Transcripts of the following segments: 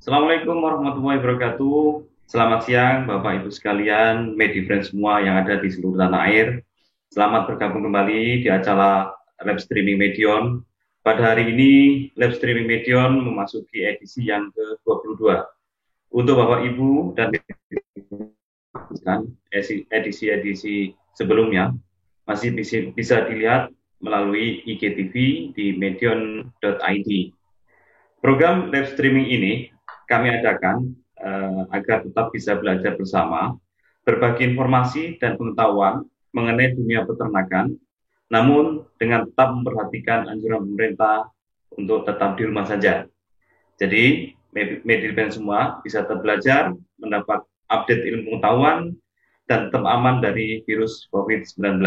Assalamualaikum warahmatullahi wabarakatuh. Selamat siang Bapak Ibu sekalian, Medifriend semua yang ada di seluruh tanah air. Selamat bergabung kembali di acara Live Streaming Medion. Pada hari ini, Live Streaming Medion memasuki edisi yang ke-22. Untuk Bapak Ibu dan edisi-edisi sebelumnya masih bisa dilihat melalui IGTV di medion.id. Program live streaming ini kami adakan agar tetap bisa belajar bersama, berbagi informasi dan pengetahuan mengenai dunia peternakan, namun dengan tetap memperhatikan anjuran pemerintah untuk tetap di rumah saja. Jadi, Medilben semua bisa tetap belajar, mendapat update ilmu pengetahuan, dan tetap aman dari virus COVID-19.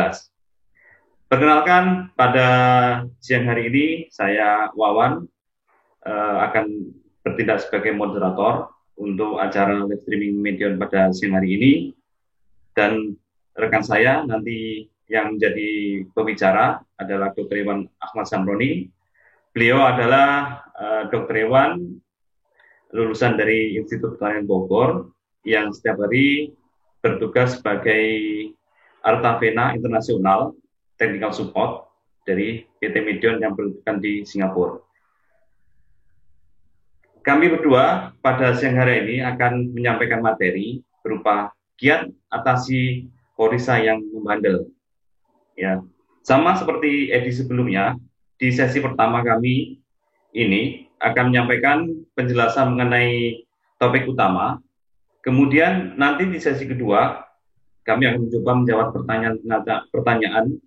Perkenalkan, pada siang hari ini saya Wawan akan bertindak sebagai moderator untuk acara live streaming Medion pada siang hari ini, dan rekan saya nanti yang menjadi pembicara adalah Dr. Iwan Ahmad Samroni. Beliau adalah Dr. Iwan lulusan dari Institut Pertanian Bogor yang setiap hari bertugas sebagai Artavena Internasional Technical Support dari PT Medion yang bertugas di Singapura. Kami berdua pada siang hari ini akan menyampaikan materi berupa kiat atasi korisa yang membandel. Ya, sama seperti edisi sebelumnya, di sesi pertama kami ini akan menyampaikan penjelasan mengenai topik utama. Kemudian nanti di sesi kedua kami akan mencoba menjawab pertanyaan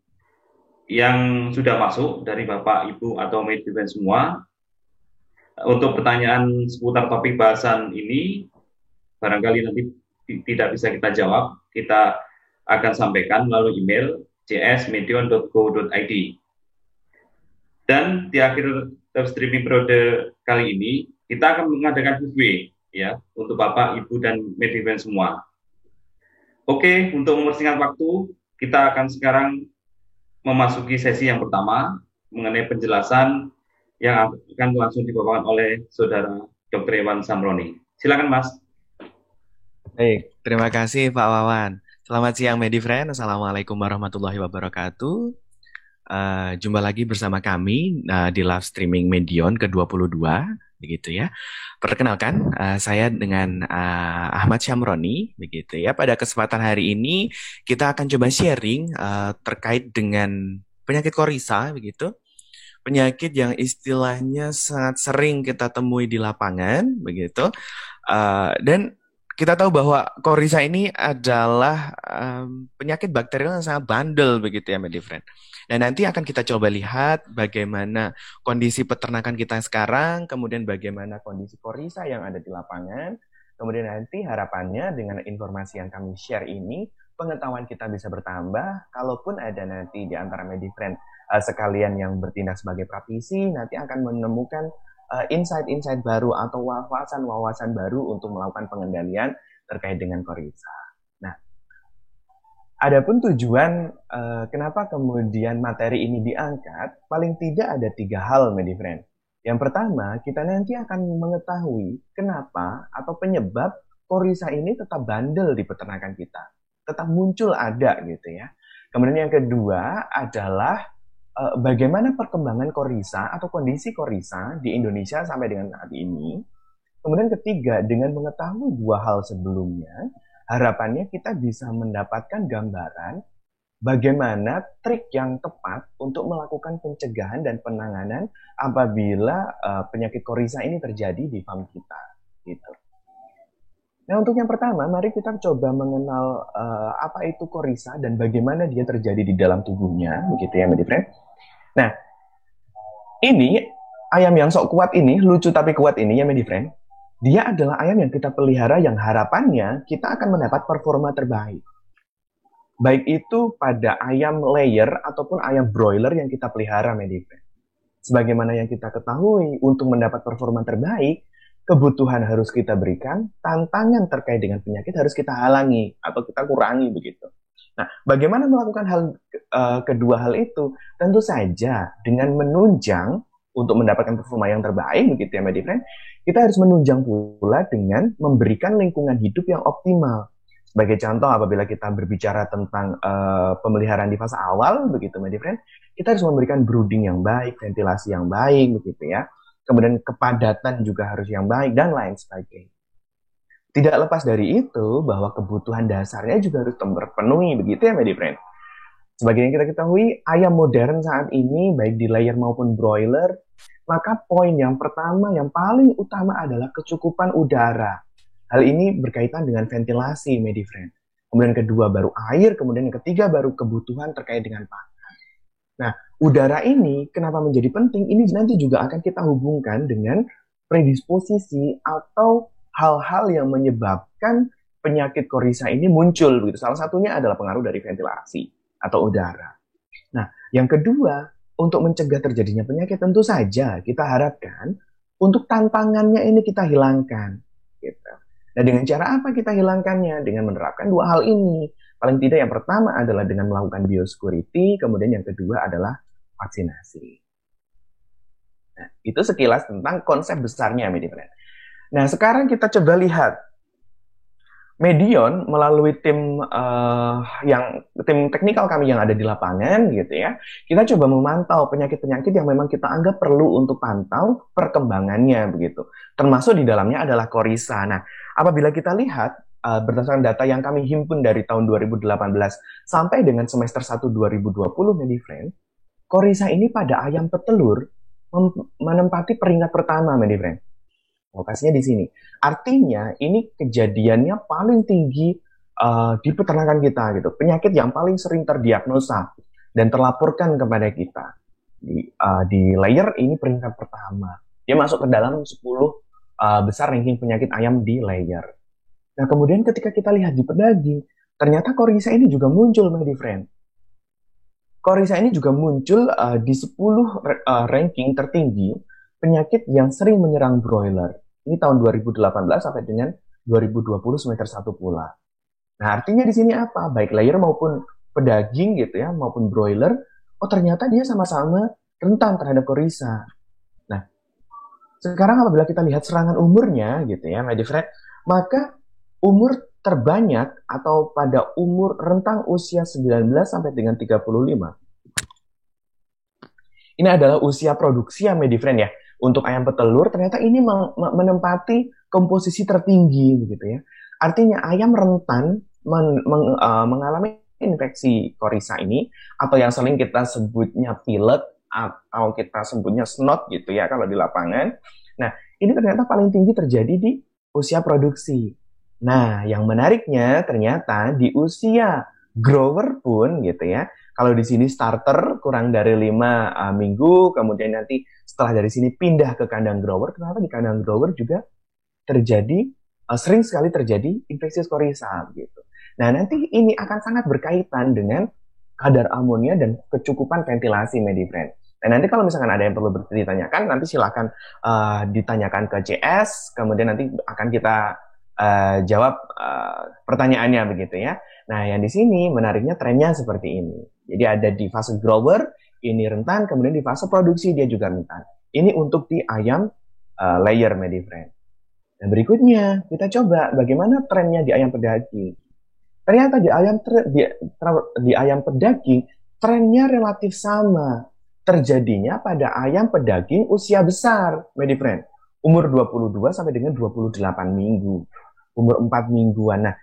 yang sudah masuk dari Bapak, Ibu, atau Medifriend semua. Untuk pertanyaan seputar topik bahasan ini, barangkali nanti tidak bisa kita jawab, kita akan sampaikan melalui email cs.medion.co.id. Dan di akhir live streaming periode kali ini, kita akan mengadakan giveaway ya untuk Bapak, Ibu, dan Medifriend semua. Oke, untuk mempersingkat waktu, kita akan sekarang memasuki sesi yang pertama mengenai penjelasan yang akan langsung dibawakan oleh Saudara Dr. Iwan Samroni. Silakan, Mas. Baik, terima kasih Pak Wawan. Selamat siang Medifriend, Assalamualaikum warahmatullahi wabarakatuh. Jumpa lagi bersama kami di live streaming Medion ke-22, begitu ya. Perkenalkan, saya dengan Ahmad Syamroni, begitu ya. Pada kesempatan hari ini kita akan coba sharing terkait dengan penyakit korisa, begitu. Penyakit yang istilahnya sangat sering kita temui di lapangan, begitu. Dan kita tahu bahwa korisa ini adalah penyakit bakterial yang sangat bandel, begitu ya, Medifriend. Dan nanti akan kita coba lihat bagaimana kondisi peternakan kita sekarang, kemudian bagaimana kondisi korisa yang ada di lapangan, kemudian nanti harapannya dengan informasi yang kami share ini, pengetahuan kita bisa bertambah, kalaupun ada nanti di antara Medifriend sekalian yang bertindak sebagai praktisi, nanti akan menemukan insight-insight baru atau wawasan-wawasan baru untuk melakukan pengendalian terkait dengan korisa. Nah, adapun tujuan kenapa kemudian materi ini diangkat, paling tidak ada 3 hal, Medifriend. Yang pertama, kita nanti akan mengetahui kenapa atau penyebab korisa ini tetap bandel di peternakan kita, tetap muncul ada gitu ya. Kemudian yang kedua adalah bagaimana perkembangan korisa atau kondisi korisa di Indonesia sampai dengan saat ini. Kemudian ketiga, dengan mengetahui 2 hal sebelumnya, harapannya kita bisa mendapatkan gambaran bagaimana trik yang tepat untuk melakukan pencegahan dan penanganan apabila penyakit korisa ini terjadi di farm kita. Gitu. Nah, untuk yang pertama, mari kita coba mengenal apa itu korisa dan bagaimana dia terjadi di dalam tubuhnya, begitu ya, Medifriend. Nah, ini ayam yang sok kuat ini, lucu tapi kuat ini ya, Medifriend. Dia adalah ayam yang kita pelihara yang harapannya kita akan mendapat performa terbaik. Baik itu pada ayam layer ataupun ayam broiler yang kita pelihara, Medifriend. Sebagaimana yang kita ketahui, untuk mendapat performa terbaik, kebutuhan harus kita berikan, tantangan terkait dengan penyakit harus kita halangi atau kita kurangi begitu. Nah, bagaimana melakukan kedua hal itu? Tentu saja dengan menunjang untuk mendapatkan performa yang terbaik begitu ya my dear friend, kita harus menunjang pula dengan memberikan lingkungan hidup yang optimal. Sebagai contoh, apabila kita berbicara tentang pemeliharaan di fase awal begitu my dear friend, kita harus memberikan brooding yang baik, ventilasi yang baik begitu ya. Kemudian kepadatan juga harus yang baik dan lain sebagainya. Tidak lepas dari itu, bahwa kebutuhan dasarnya juga harus terpenuhi, begitu ya, my dear friend. Sebagai yang kita ketahui, ayam modern saat ini, baik di layer maupun broiler, maka poin yang pertama, yang paling utama adalah kecukupan udara. Hal ini berkaitan dengan ventilasi, my dear friend. Kemudian kedua baru air, kemudian yang ketiga baru kebutuhan terkait dengan pakan. Nah, udara ini kenapa menjadi penting? Ini nanti juga akan kita hubungkan dengan predisposisi atau hal-hal yang menyebabkan penyakit korisa ini muncul begitu. Salah satunya adalah pengaruh dari ventilasi atau udara. Nah, yang kedua, untuk mencegah terjadinya penyakit tentu saja kita harapkan untuk tantangannya ini kita hilangkan gitu. Nah, dengan cara apa kita hilangkannya? Dengan menerapkan dua hal ini. Paling tidak yang pertama adalah dengan melakukan biosecurity, kemudian yang kedua adalah vaksinasi. Nah, itu sekilas tentang konsep besarnya, my dear friend. Nah, sekarang kita coba lihat Medion melalui tim teknikal kami yang ada di lapangan gitu ya. Kita coba memantau penyakit-penyakit yang memang kita anggap perlu untuk pantau perkembangannya begitu. Termasuk di dalamnya adalah korisa. Nah, apabila kita lihat berdasarkan data yang kami himpun dari tahun 2018 sampai dengan semester 1 2020, my dear friend, korisa ini pada ayam petelur menempati peringkat pertama, my dear friend. Lokasinya di sini. Artinya ini kejadiannya paling tinggi di peternakan kita gitu. Penyakit yang paling sering terdiagnosa dan terlaporkan kepada kita. Di layer ini peringkat pertama. Dia masuk ke dalam 10 besar ranking penyakit ayam di layer. Nah, kemudian ketika kita lihat di pedaging, ternyata korisa ini juga muncul, my dear friend. Korisa ini juga muncul di 10 ranking tertinggi penyakit yang sering menyerang broiler. Ini tahun 2018 sampai dengan 2020 semester 1 pula. Nah, artinya di sini apa? Baik layer maupun pedaging gitu ya, maupun broiler, oh ternyata dia sama-sama rentan terhadap korisa. Nah, sekarang apabila kita lihat serangan umurnya gitu ya, my dear friend, maka umur terbanyak atau pada umur rentang usia 19 sampai dengan 35. Ini adalah usia produksi ya, my dear friend ya. Untuk ayam petelur, ternyata ini menempati komposisi tertinggi, begitu ya. Artinya ayam rentan mengalami infeksi korisa ini, atau yang sering kita sebutnya pilek, atau kita sebutnya snot gitu ya, kalau di lapangan. Nah, ini ternyata paling tinggi terjadi di usia produksi. Nah, yang menariknya ternyata di usia grower pun gitu ya. Kalau di sini starter kurang dari 5 minggu, kemudian nanti setelah dari sini pindah ke kandang grower, kenapa di kandang grower juga terjadi, sering sekali terjadi infeksi korisa gitu. Nah, nanti ini akan sangat berkaitan dengan kadar amonia dan kecukupan ventilasi, my dear friend. Dan nanti kalau misalkan ada yang perlu ditanyakan, nanti silakan ditanyakan ke CS, kemudian nanti akan kita jawab pertanyaannya begitu ya. Nah, yang di sini menariknya trennya seperti ini. Jadi ada di fase grower, ini rentan, kemudian di fase produksi dia juga rentan. Ini untuk di ayam layer, my dear friend. Dan berikutnya, kita coba bagaimana trennya di ayam pedaging. Ternyata di ayam pedaging, trennya relatif sama. Terjadinya pada ayam pedaging usia besar, my dear friend. Umur 22 sampai dengan 28 minggu. Umur 4 mingguan. Nah,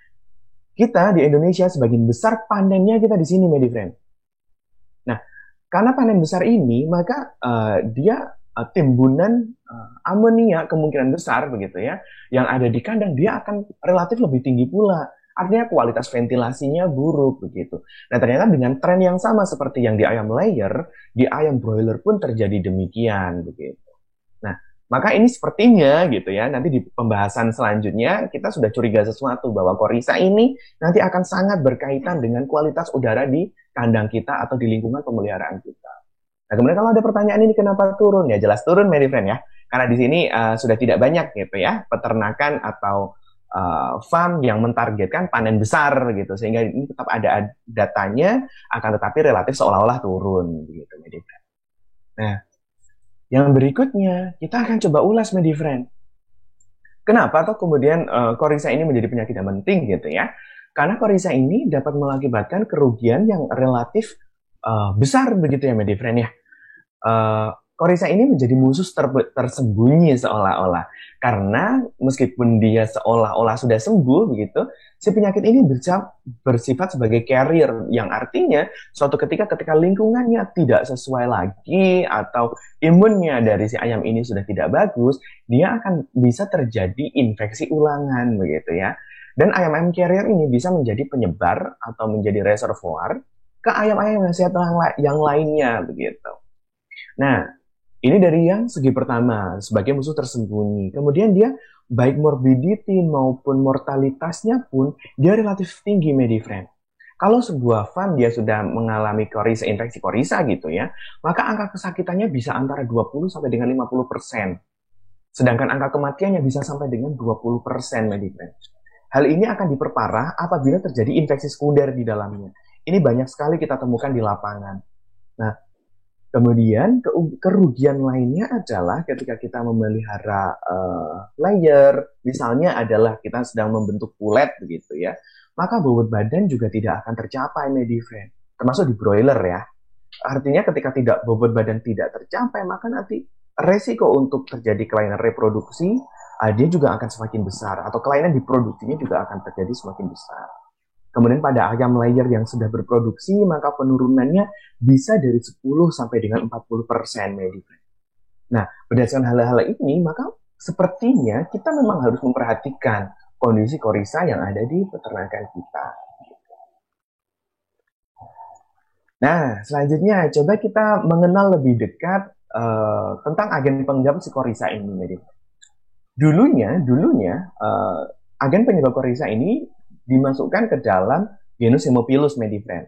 kita di Indonesia sebagian besar panennya kita di sini, my dear friend. Nah, karena panen besar ini, maka dia timbunan amonia kemungkinan besar begitu ya, yang ada di kandang dia akan relatif lebih tinggi pula. Artinya kualitas ventilasinya buruk begitu. Nah, ternyata dengan tren yang sama seperti yang di ayam layer, di ayam broiler pun terjadi demikian begitu. Nah, maka ini sepertinya gitu ya, nanti di pembahasan selanjutnya kita sudah curiga sesuatu bahwa korisa ini nanti akan sangat berkaitan dengan kualitas udara di kandang kita atau di lingkungan pemeliharaan kita. Nah, kemudian kalau ada pertanyaan ini kenapa turun? Ya jelas turun, my dear friend ya. Karena di sini sudah tidak banyak gitu ya peternakan atau farm yang mentargetkan panen besar gitu, sehingga ini tetap ada datanya, akan tetapi relatif seolah-olah turun gitu, my dear friend. Nah, Yang berikutnya, kita akan coba ulas, Medifriend. Kenapa toh kemudian Coryza ini menjadi penyakit yang penting gitu ya? Karena Coryza ini dapat mengakibatkan kerugian yang relatif besar begitu ya, Medifriend ya. Coryza ini menjadi musuh tersembunyi seolah-olah, karena meskipun dia seolah-olah sudah sembuh begitu, si penyakit ini bersifat sebagai carrier, yang artinya suatu ketika lingkungannya tidak sesuai lagi atau imunnya dari si ayam ini sudah tidak bagus, dia akan bisa terjadi infeksi ulangan begitu ya. Dan ayam-ayam carrier ini bisa menjadi penyebar atau menjadi reservoir ke ayam-ayam yang sehat yang lainnya begitu. Nah, ini dari yang segi pertama, sebagai musuh tersembunyi. Kemudian dia baik morbidity maupun mortalitasnya pun dia relatif tinggi, Medifriend. Kalau sebuah fund dia sudah mengalami infeksi Coryza gitu ya, maka angka kesakitannya bisa antara 20 sampai dengan 50%. Sedangkan angka kematiannya bisa sampai dengan 20%, Medifriend. Hal ini akan diperparah apabila terjadi infeksi sekunder di dalamnya. Ini banyak sekali kita temukan di lapangan. Nah, kemudian kerugian lainnya adalah ketika kita memelihara layer, misalnya adalah kita sedang membentuk pulet begitu ya, maka bobot badan juga tidak akan tercapai, Medifriend. Termasuk di broiler ya. Artinya ketika bobot badan tidak tercapai, maka nanti resiko untuk terjadi kelainan reproduksi dia juga akan semakin besar, atau kelainan di produksinya juga akan terjadi semakin besar. Kemudian pada ayam layer yang sudah berproduksi, maka penurunannya bisa dari 10 sampai dengan 40%, Medifriend. Nah, berdasarkan hal-hal ini, maka sepertinya kita memang harus memperhatikan kondisi Coryza yang ada di peternakan kita. Nah, selanjutnya coba kita mengenal lebih dekat tentang agen penyebab si Coryza ini, Medifriend. Dulunya agen penyebab Coryza ini dimasukkan ke dalam genus Haemophilus, Medifriend.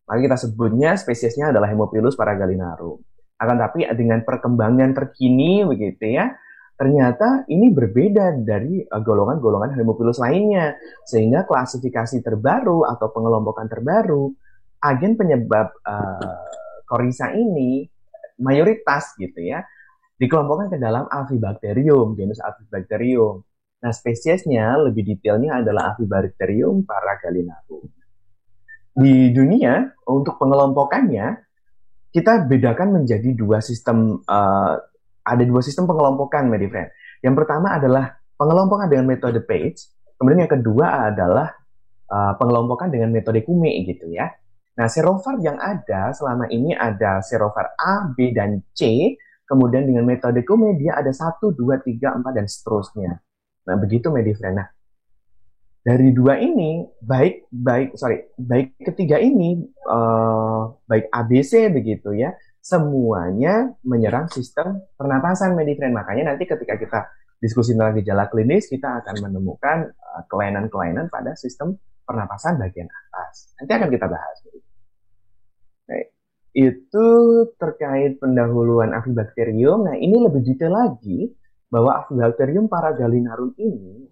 Maka kita sebutnya spesiesnya adalah Haemophilus paragalinarum. Akan tapi dengan perkembangan terkini begitu ya, ternyata ini berbeda dari golongan-golongan Haemophilus lainnya, sehingga klasifikasi terbaru atau pengelompokan terbaru agen penyebab Coryza ini mayoritas gitu ya dikelompokkan ke dalam Avibacterium, genus Avibacterium. Nah, spesiesnya lebih detailnya adalah Avibacterium paragalinarum. Di dunia, untuk pengelompokannya, kita bedakan menjadi dua sistem, ada dua sistem pengelompokan, Medifriend. Yang pertama adalah pengelompokan dengan metode Page, kemudian yang kedua adalah pengelompokan dengan metode Kume gitu ya. Nah, serovar yang ada selama ini ada serovar A, B, dan C, kemudian dengan metode Kume dia ada 1, 2, 3, 4, dan seterusnya. Nah, begitu, Medifriend. Nah, dari dua ini, baik ketiga ini, baik ABC begitu ya, semuanya menyerang sistem pernapasan, Medifriend. Makanya nanti ketika kita diskusi tentang gejala klinis, kita akan menemukan kelainan-kelainan pada sistem pernapasan bagian atas. Nanti akan kita bahas. Baik. Itu terkait pendahuluan Avibacterium. Nah, ini lebih detail lagi bahwa Avibacterium paragalinarum ini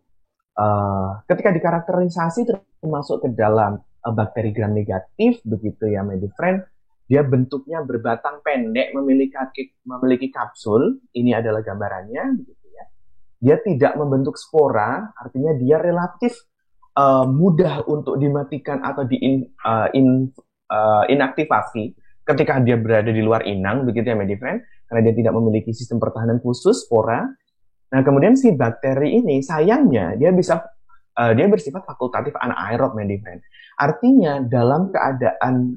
ketika dikarakterisasi termasuk ke dalam bakteri gram negatif begitu ya, Medifriend, dia bentuknya berbatang pendek, memiliki kapsul. Ini adalah gambarannya begitu ya. Dia tidak membentuk spora, artinya dia relatif mudah untuk dimatikan atau inaktivasi ketika dia berada di luar inang begitu ya, Medifriend, karena dia tidak memiliki sistem pertahanan khusus spora. Nah, kemudian si bakteri ini sayangnya dia bersifat fakultatif anaerob, Medifriend. Artinya dalam keadaan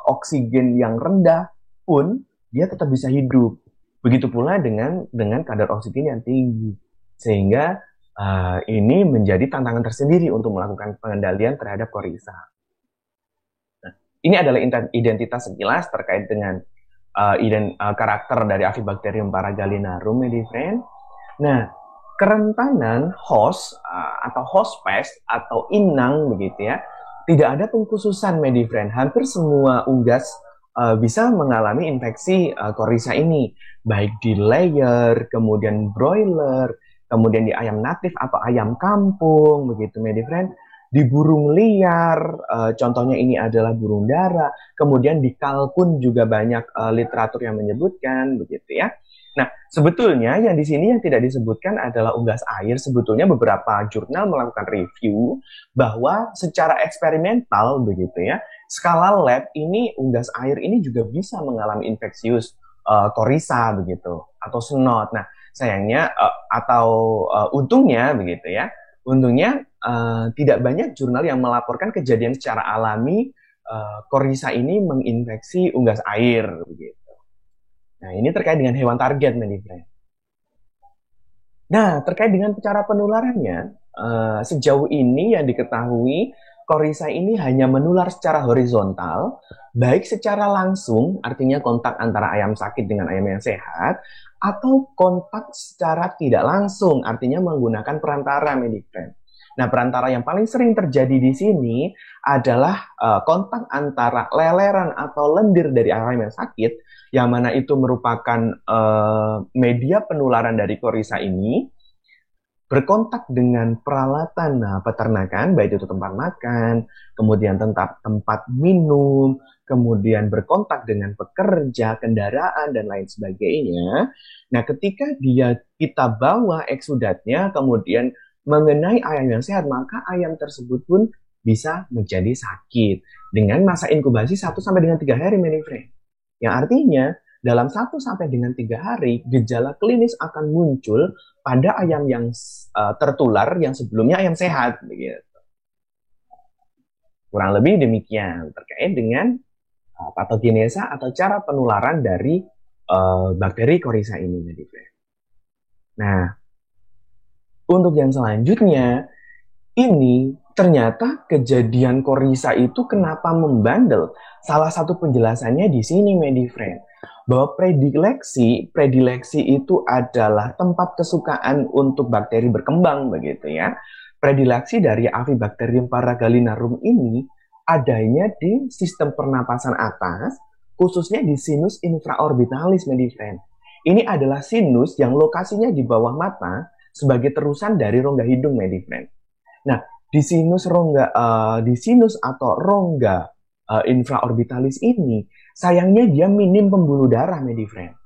oksigen yang rendah pun dia tetap bisa hidup. Begitu pula dengan kadar oksigen yang tinggi. Sehingga ini menjadi tantangan tersendiri untuk melakukan pengendalian terhadap Coryza. Nah, ini adalah identitas sekilas terkait dengan karakter dari Avibacterium paragalinarum, Medifriend. Nah, kerentanan host atau host pest atau inang begitu ya, tidak ada pengkhususan, Medifriend. Hampir semua unggas bisa mengalami infeksi Coryza ini, baik di layer, kemudian broiler, kemudian di ayam natif atau ayam kampung begitu, Medifriend. Di burung liar, contohnya ini adalah burung dara, kemudian di kalkun juga banyak literatur yang menyebutkan begitu ya. Nah, sebetulnya yang di sini yang tidak disebutkan adalah unggas air. Sebetulnya beberapa jurnal melakukan review bahwa secara eksperimental begitu ya, skala lab ini unggas air ini juga bisa mengalami infeksius korisa begitu atau snot. Nah, sayangnya atau untungnya begitu ya, untungnya tidak banyak jurnal yang melaporkan kejadian secara alami korisa ini menginfeksi unggas air begitu. Nah, ini terkait dengan hewan target, Medifriend. Nah, terkait dengan cara penularannya, sejauh ini yang diketahui, korisa ini hanya menular secara horizontal, baik secara langsung, artinya kontak antara ayam sakit dengan ayam yang sehat, atau kontak secara tidak langsung, artinya menggunakan perantara, Medifriend. Nah, perantara yang paling sering terjadi di sini adalah kontak antara leleran atau lendir dari ayam yang sakit, yang mana itu merupakan media penularan dari korisa ini, berkontak dengan peralatan peternakan, baik itu tempat makan, kemudian tempat minum, kemudian berkontak dengan pekerja, kendaraan, dan lain sebagainya. Nah, ketika kita bawa eksudatnya, kemudian mengenai ayam yang sehat, maka ayam tersebut pun bisa menjadi sakit dengan masa inkubasi 1 sampai dengan 3 hari, Medifriend. Yang artinya dalam 1 sampai dengan 3 hari gejala klinis akan muncul pada ayam yang tertular yang sebelumnya ayam sehat begitu. Kurang lebih demikian terkait dengan patogenesa atau cara penularan dari bakteri korisa ini, Medifriend. Nah, untuk yang selanjutnya, ini ternyata kejadian korisa itu kenapa membandel? Salah satu penjelasannya di sini, Medifriend, bahwa predileksi itu adalah tempat kesukaan untuk bakteri berkembang begitu ya. Predileksi dari Avibacterium paragalinarum ini adanya di sistem pernapasan atas, khususnya di sinus infraorbitalis, Medifriend. Ini adalah sinus yang lokasinya di bawah mata sebagai terusan dari rongga hidung, Medifriend. Nah, di sinus atau rongga infraorbitalis ini, sayangnya dia minim pembuluh darah, Medifriend.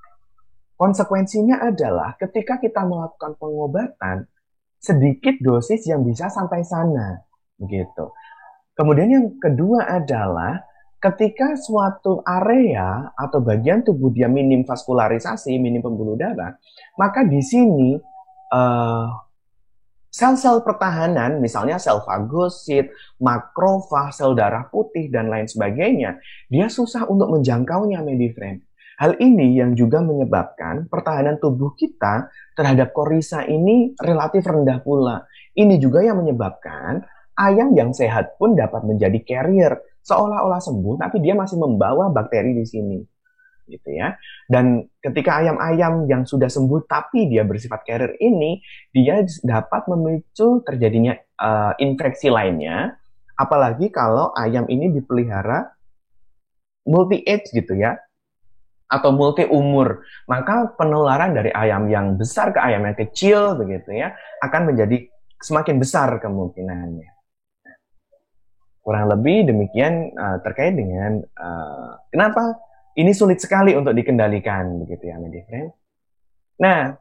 Konsekuensinya adalah ketika kita melakukan pengobatan, sedikit dosis yang bisa sampai sana, begitu. Kemudian yang kedua adalah ketika suatu area atau bagian tubuh dia minim vaskularisasi, minim pembuluh darah, maka di sini sel-sel pertahanan, misalnya sel fagosit, makrofag, sel darah putih, dan lain sebagainya, dia susah untuk menjangkaunya, Medifriend. Hal ini yang juga menyebabkan pertahanan tubuh kita terhadap korisa ini relatif rendah pula. Ini juga yang menyebabkan ayam yang sehat pun dapat menjadi carrier, seolah-olah sembuh, tapi dia masih membawa bakteri di sini. Gitu ya. Dan ketika ayam-ayam yang sudah sembuh tapi dia bersifat carrier ini, dia dapat memicu terjadinya infeksi lainnya, apalagi kalau ayam ini dipelihara multi age gitu ya, atau multi umur, maka penularan dari ayam yang besar ke ayam yang kecil begitu ya akan menjadi semakin besar kemungkinannya. Kurang lebih demikian terkait dengan kenapa ini sulit sekali untuk dikendalikan, begitu ya, Medifriend. Nah,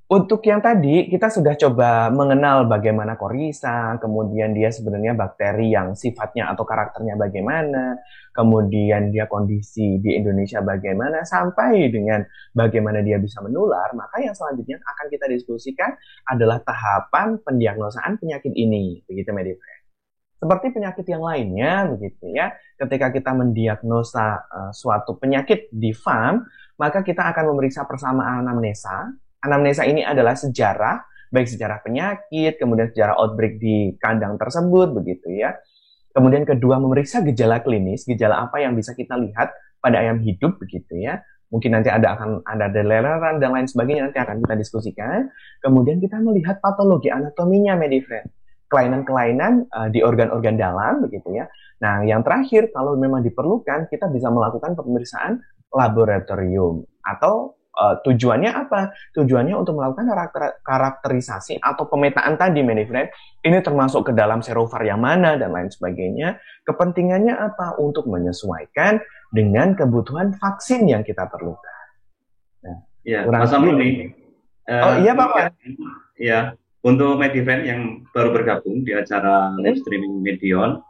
untuk yang tadi, kita sudah coba mengenal bagaimana korisa, kemudian dia sebenarnya bakteri yang sifatnya atau karakternya bagaimana, kemudian dia kondisi di Indonesia bagaimana, sampai dengan bagaimana dia bisa menular, maka yang selanjutnya akan kita diskusikan adalah tahapan pendiagnosaan penyakit ini, begitu, Medifriend. Seperti penyakit yang lainnya, begitu ya. Ketika kita mendiagnosa suatu penyakit di farm, maka kita akan memeriksa persamaan anamnesa. Anamnesa ini adalah sejarah, baik sejarah penyakit, kemudian sejarah outbreak di kandang tersebut, begitu ya. Kemudian kedua, memeriksa gejala klinis, gejala apa yang bisa kita lihat pada ayam hidup, begitu ya. Mungkin nanti akan ada leleran dan lain sebagainya, nanti akan kita diskusikan. Kemudian kita melihat patologi anatominya, Medifriend. Kelainan-kelainan di organ-organ dalam begitu ya. Nah, yang terakhir kalau memang diperlukan kita bisa melakukan pemeriksaan laboratorium atau tujuannya apa? Tujuannya untuk melakukan karakterisasi atau pemetaan tadi, Medifriend. Ini termasuk ke dalam serovar yang mana dan lain sebagainya. Kepentingannya apa? Untuk menyesuaikan dengan kebutuhan vaksin yang kita perlukan. Nah, Ya, kurang Mas lebih. Amrul nih, Oh iya Pak Wan. untuk ya untuk Medifriend yang baru bergabung di acara live Hmm? streaming Medion,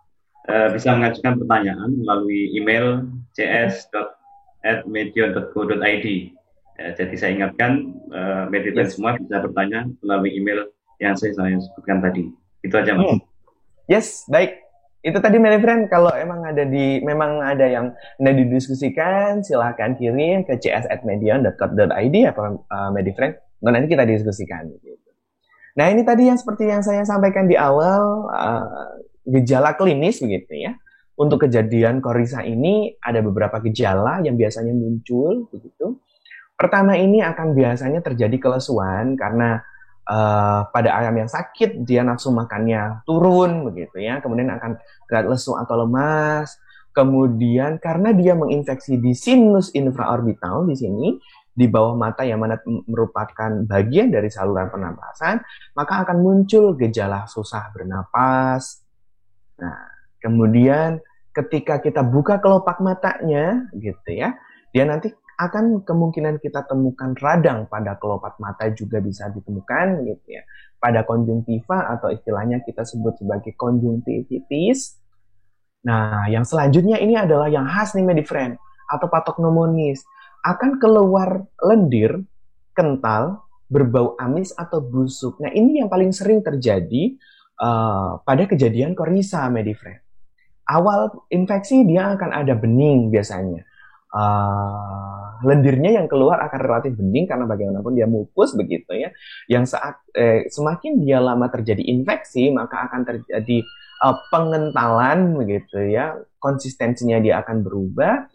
bisa mengajukan pertanyaan melalui email cs.medion.co.id. Ya, jadi saya ingatkan Medifriend Yes. semua bisa bertanya melalui email yang saya sebutkan tadi. Itu aja Mas. Hmm. Yes, baik. Itu tadi friend, kalau memang ada yang hendak didiskusikan, silahkan kirim ke cs@medion.co.id atau friend. Nanti kita diskusikan. Nah, ini tadi yang seperti yang saya sampaikan di awal, gejala klinis begitu ya. Untuk kejadian korisa ini ada beberapa gejala yang biasanya muncul begitu. Pertama ini akan biasanya terjadi kelesuan karena pada ayam yang sakit dia nafsu makannya turun begitu ya, kemudian akan berat lesu atau lemas. Kemudian karena dia menginfeksi di sinus infraorbital di sini di bawah mata yang mana merupakan bagian dari saluran pernapasan, maka akan muncul gejala susah bernapas. Nah, kemudian ketika kita buka kelopak matanya gitu ya, dia nanti akan kemungkinan kita temukan radang pada kelopak mata juga bisa ditemukan gitu ya. Pada konjungtiva atau istilahnya kita sebut sebagai konjungtivitis. Nah, yang selanjutnya ini adalah yang khas nih Medifriend atau patognomonis. Akan keluar lendir, kental, berbau amis atau busuk. Nah, ini yang paling sering terjadi pada kejadian korisa Medifriend. Awal infeksi dia akan ada bening biasanya. Lendirnya yang keluar akan relatif bening karena bagaimanapun dia mukus begitu ya. Yang semakin dia lama terjadi infeksi maka akan terjadi pengentalan begitu ya. Konsistensinya dia akan berubah.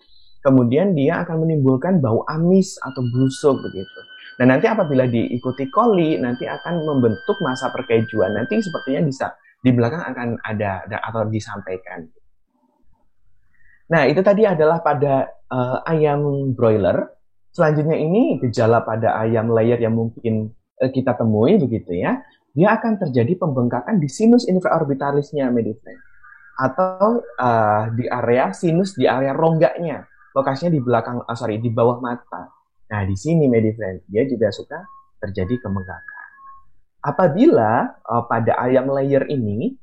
Kemudian dia akan menimbulkan bau amis atau busuk begitu. Nah, nanti apabila diikuti koli nanti akan membentuk masa perkejuan. Nanti sepertinya bisa di belakang akan ada atau disampaikan. Nah, itu tadi adalah pada ayam broiler. Selanjutnya ini gejala pada ayam layer yang mungkin kita temui begitu ya. Dia akan terjadi pembengkakan di sinus infraorbitalisnya Medifriend. Atau di area sinus, di area rongganya. Lokasinya di belakang, di bawah mata. Nah, di sini Medifriend, dia juga suka terjadi pembengkakan. Apabila pada ayam layer ini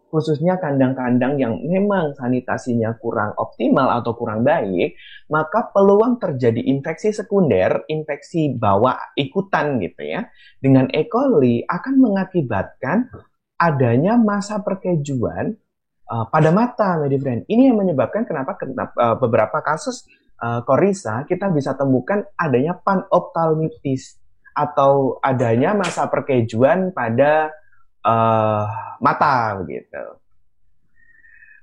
khususnya kandang-kandang yang memang sanitasinya kurang optimal atau kurang baik, maka peluang terjadi infeksi sekunder, infeksi bawah ikutan gitu ya, dengan E. coli akan mengakibatkan adanya masa perkejuan pada mata, Medifriend. Ini yang menyebabkan kenapa beberapa kasus korisa kita bisa temukan adanya panophthalmitis atau adanya masa perkejuan pada mata begitu.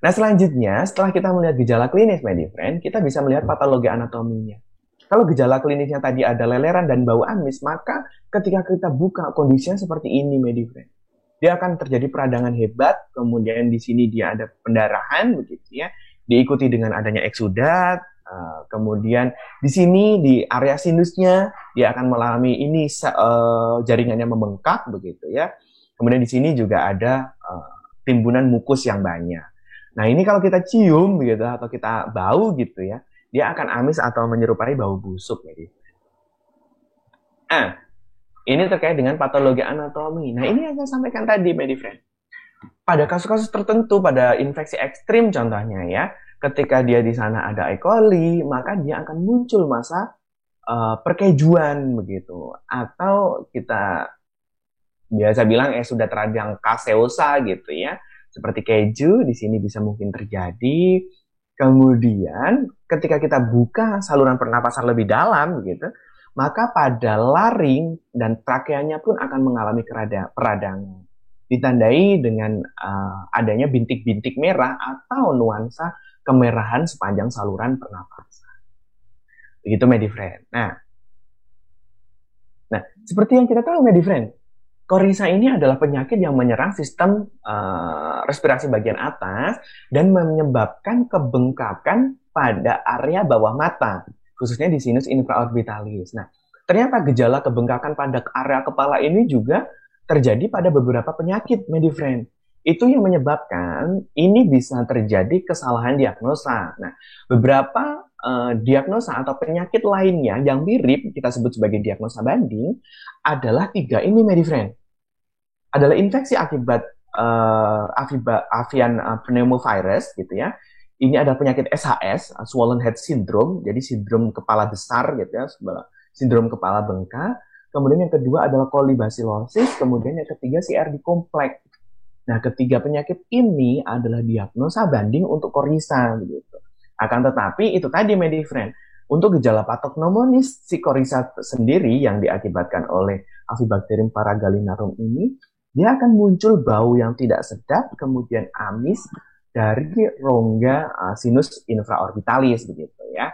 Nah, selanjutnya setelah kita melihat gejala klinis Medifriend, kita bisa melihat patologi anatominya. Kalau gejala klinisnya tadi ada leleran dan bau amis, maka ketika kita buka kondisinya seperti ini Medifriend. Dia akan terjadi peradangan hebat, kemudian di sini dia ada pendarahan begitu ya, diikuti dengan adanya eksudat, kemudian di sini di area sinusnya dia akan mengalami ini jaringannya membengkak begitu ya. Kemudian di sini juga ada timbunan mukus yang banyak. Nah, ini kalau kita cium gitu atau kita bau gitu ya, dia akan amis atau menyerupai bau busuk ya. Nah, ini terkait dengan patologi anatomi. Nah, ini yang saya sampaikan tadi, Medifriend. Pada kasus-kasus tertentu, pada infeksi ekstrim contohnya ya, ketika dia di sana ada E. coli, maka dia akan muncul masa perkejuan begitu. Atau kita biasa bilang sudah teradang kaseosa gitu ya, seperti keju di sini bisa mungkin terjadi. Kemudian ketika kita buka saluran pernapasan lebih dalam begitu, maka pada laring dan trakeanya pun akan mengalami peradangan. Ditandai dengan adanya bintik-bintik merah atau nuansa kemerahan sepanjang saluran pernapasan. Begitu Medifriend. Nah, seperti yang kita tahu Medifriend, korisa ini adalah penyakit yang menyerang sistem respirasi bagian atas dan menyebabkan kebengkakan pada area bawah mata, khususnya di sinus infraorbitalis. Nah, ternyata gejala kebengkakan pada area kepala ini juga terjadi pada beberapa penyakit Medifriend. Itu yang menyebabkan ini bisa terjadi kesalahan diagnosa. Nah, beberapa diagnosa atau penyakit lainnya yang mirip, kita sebut sebagai diagnosa banding, adalah tiga ini, my friend. Adalah infeksi akibat avian pneumovirus, gitu ya. Ini adalah penyakit SHS, swollen head syndrome, jadi sindrom kepala besar, gitu ya, sindrom kepala bengkak. Kemudian yang kedua adalah kolibasilosis, kemudian yang ketiga CRD kompleks. Nah, ketiga penyakit ini adalah diagnosa banding untuk korisa, begitu. Akan tetapi itu tadi, my friend, untuk gejala patognomonis si korisa sendiri yang diakibatkan oleh Avibacterium paragalinarum ini, dia akan muncul bau yang tidak sedap, kemudian amis dari rongga sinus infraorbitalis, begitu ya.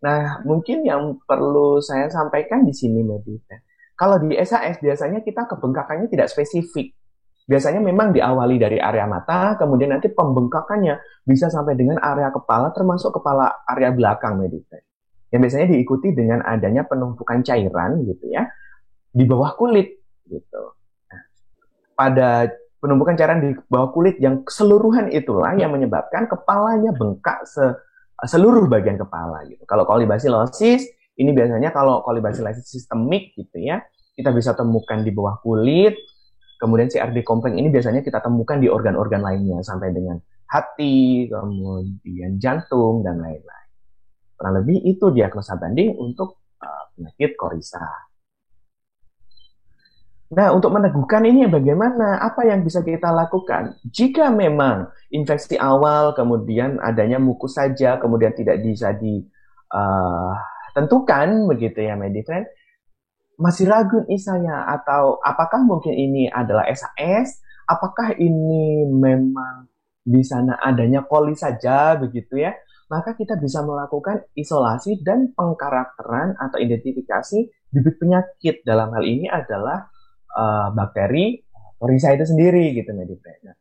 Nah, mungkin yang perlu saya sampaikan di sini, my friend, kalau di SHS biasanya kita kebengkakannya tidak spesifik. Biasanya memang diawali dari area mata, kemudian nanti pembengkakannya bisa sampai dengan area kepala, termasuk kepala area belakang, medifren. Yang biasanya diikuti dengan adanya penumpukan cairan, gitu ya, di bawah kulit, gitu. Nah, pada penumpukan cairan di bawah kulit yang keseluruhan itulah yang menyebabkan kepalanya bengkak seluruh bagian kepala, gitu. Kalau kolibasilosis, ini biasanya kalau kolibasilosis sistemik, gitu ya, kita bisa temukan di bawah kulit. Kemudian CRD kompleks ini biasanya kita temukan di organ-organ lainnya, sampai dengan hati, kemudian jantung, dan lain-lain. Kurang lebih itu diagnosa banding untuk penyakit korisa. Nah, untuk meneguhkan ini bagaimana? Apa yang bisa kita lakukan? Jika memang infeksi awal, kemudian adanya mukus saja, kemudian tidak bisa ditentukan, begitu ya, medifren, masih ragu nih saya, atau apakah mungkin ini adalah SHS, apakah ini memang di sana adanya koli saja, begitu ya, maka kita bisa melakukan isolasi dan pengkarakteran atau identifikasi bibit penyakit. Dalam hal ini adalah bakteri korisa itu sendiri, gitu, medifren. Nah,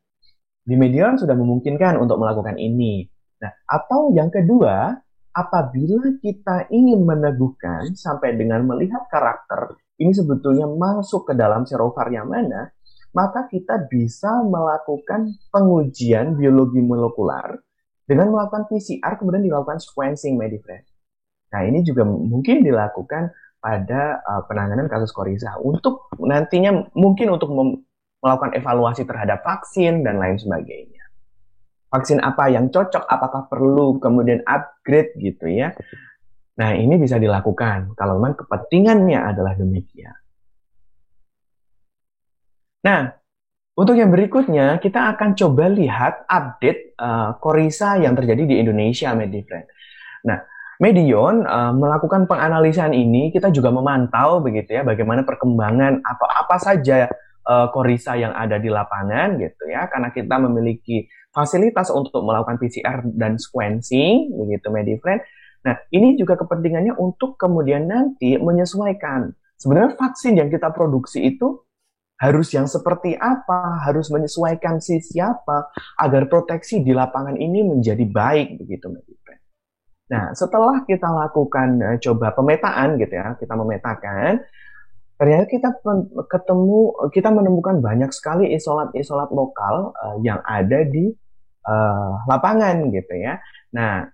di Medion sudah memungkinkan untuk melakukan ini. Nah, atau yang kedua, apabila kita ingin meneguhkan sampai dengan melihat karakter ini sebetulnya masuk ke dalam serovar yang mana, maka kita bisa melakukan pengujian biologi molekular dengan melakukan PCR, kemudian dilakukan sequencing, medifren. Nah, ini juga mungkin dilakukan pada penanganan kasus korisa untuk nantinya mungkin untuk melakukan evaluasi terhadap vaksin dan lain sebagainya. Vaksin apa yang cocok, apakah perlu kemudian upgrade, gitu ya. Nah, ini bisa dilakukan kalau memang kepentingannya adalah demikian. Nah, untuk yang berikutnya kita akan coba lihat update korisa yang terjadi di Indonesia, medifren. Nah, Medion melakukan penganalisan ini, kita juga memantau, begitu ya, bagaimana perkembangan atau apa saja korisa yang ada di lapangan, gitu ya, karena kita memiliki fasilitas untuk melakukan PCR dan sequencing, begitu, medifren. Nah, ini juga kepentingannya untuk kemudian nanti menyesuaikan. Sebenarnya vaksin yang kita produksi itu harus yang seperti apa, harus menyesuaikan si siapa, agar proteksi di lapangan ini menjadi baik, begitu, medifren. Nah, setelah kita lakukan coba pemetaan, gitu ya, kita memetakan, ternyata kita menemukan banyak sekali isolat-isolat lokal yang ada di lapangan, gitu ya. Nah,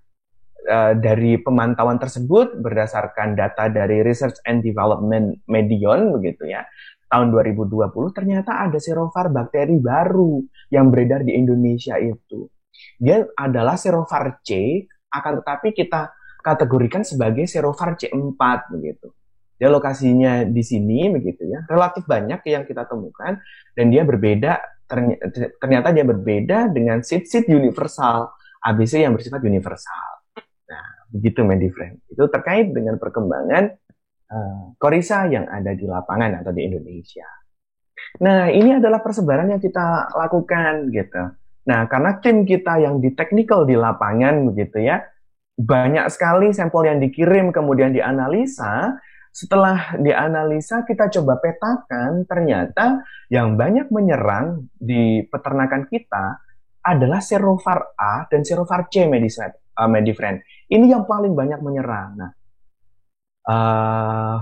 dari pemantauan tersebut berdasarkan data dari Research and Development Medion, begitu ya, tahun 2020 ternyata ada serovar bakteri baru yang beredar di Indonesia itu. Dia adalah serovar C, akan tetapi kita kategorikan sebagai serovar C4, begitu. Dia lokasinya di sini, begitu ya. Relatif banyak yang kita temukan, dan dia berbeda, ternyata dia berbeda dengan sit-sit universal, ABC yang bersifat universal. Nah, begitu, medifren. Itu terkait dengan perkembangan korisa yang ada di lapangan atau di Indonesia. Nah, ini adalah persebaran yang kita lakukan, gitu. Nah, karena tim kita yang di technical di lapangan, begitu ya, banyak sekali sampel yang dikirim kemudian dianalisa. Setelah dianalisa, kita coba petakan, ternyata yang banyak menyerang di peternakan kita adalah serovar A dan serovar C, medifren. Ini yang paling banyak menyerang. Nah,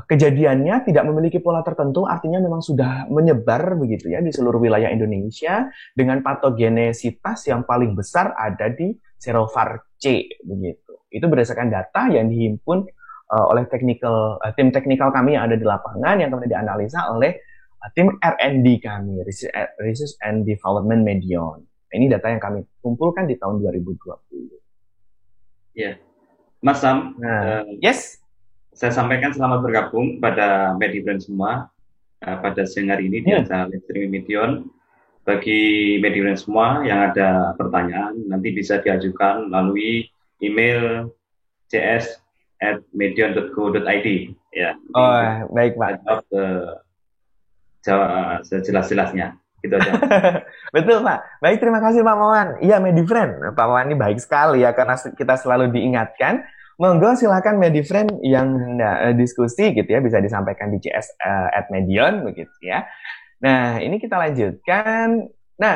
kejadiannya tidak memiliki pola tertentu, artinya memang sudah menyebar, begitu ya, di seluruh wilayah Indonesia, dengan patogenesitas yang paling besar ada di serovar C, begitu. Itu berdasarkan data yang dihimpun oleh tim teknikal kami yang ada di lapangan yang kemudian dianalisa oleh tim R&D kami, Research and Development Medion. Ini data yang kami kumpulkan di tahun 2020. Ya, Mas Sam, yes. Saya sampaikan selamat bergabung pada Medibrand semua pada siang hari ini di acara live streaming Medion. Bagi Medibrand semua yang ada pertanyaan nanti bisa diajukan melalui email cs@medion.co.id ya. Baik Pak. Jawab sejelas-jelasnya. Gitu aja. Betul Pak. Baik, terima kasih Pak Wawan. Iya, Medifriend. Pak Wawan ini baik sekali ya karena kita selalu diingatkan. Monggo silakan Medifriend yang diskusi gitu ya bisa disampaikan di cs@medion begitu ya. Nah, ini kita lanjutkan. Nah,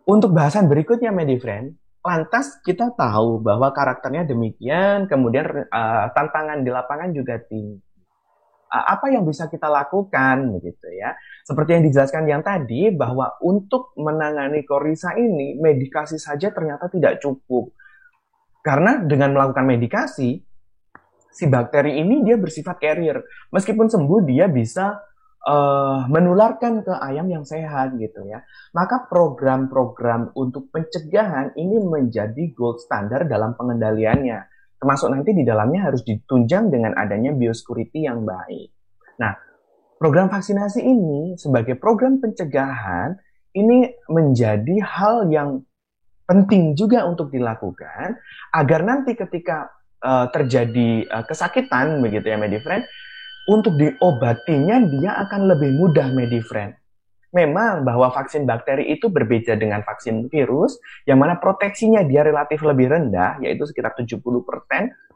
untuk bahasan berikutnya Medifriend, lantas kita tahu bahwa karakternya demikian, kemudian tantangan di lapangan juga tinggi. Apa yang bisa kita lakukan begitu ya? Seperti yang dijelaskan yang tadi bahwa untuk menangani korisa ini medikasi saja ternyata tidak cukup. Karena dengan melakukan medikasi, si bakteri ini dia bersifat carrier. Meskipun sembuh, dia bisa menularkan ke ayam yang sehat gitu ya. Maka program-program untuk pencegahan ini menjadi gold standar dalam pengendaliannya. Termasuk nanti di dalamnya harus ditunjang dengan adanya biosecurity yang baik. Nah, program vaksinasi ini sebagai program pencegahan ini menjadi hal yang penting juga untuk dilakukan agar nanti ketika terjadi kesakitan begitu ya Medifriend, untuk diobatinya dia akan lebih mudah Medifriend. Memang bahwa vaksin bakteri itu berbeda dengan vaksin virus yang mana proteksinya dia relatif lebih rendah yaitu sekitar 70%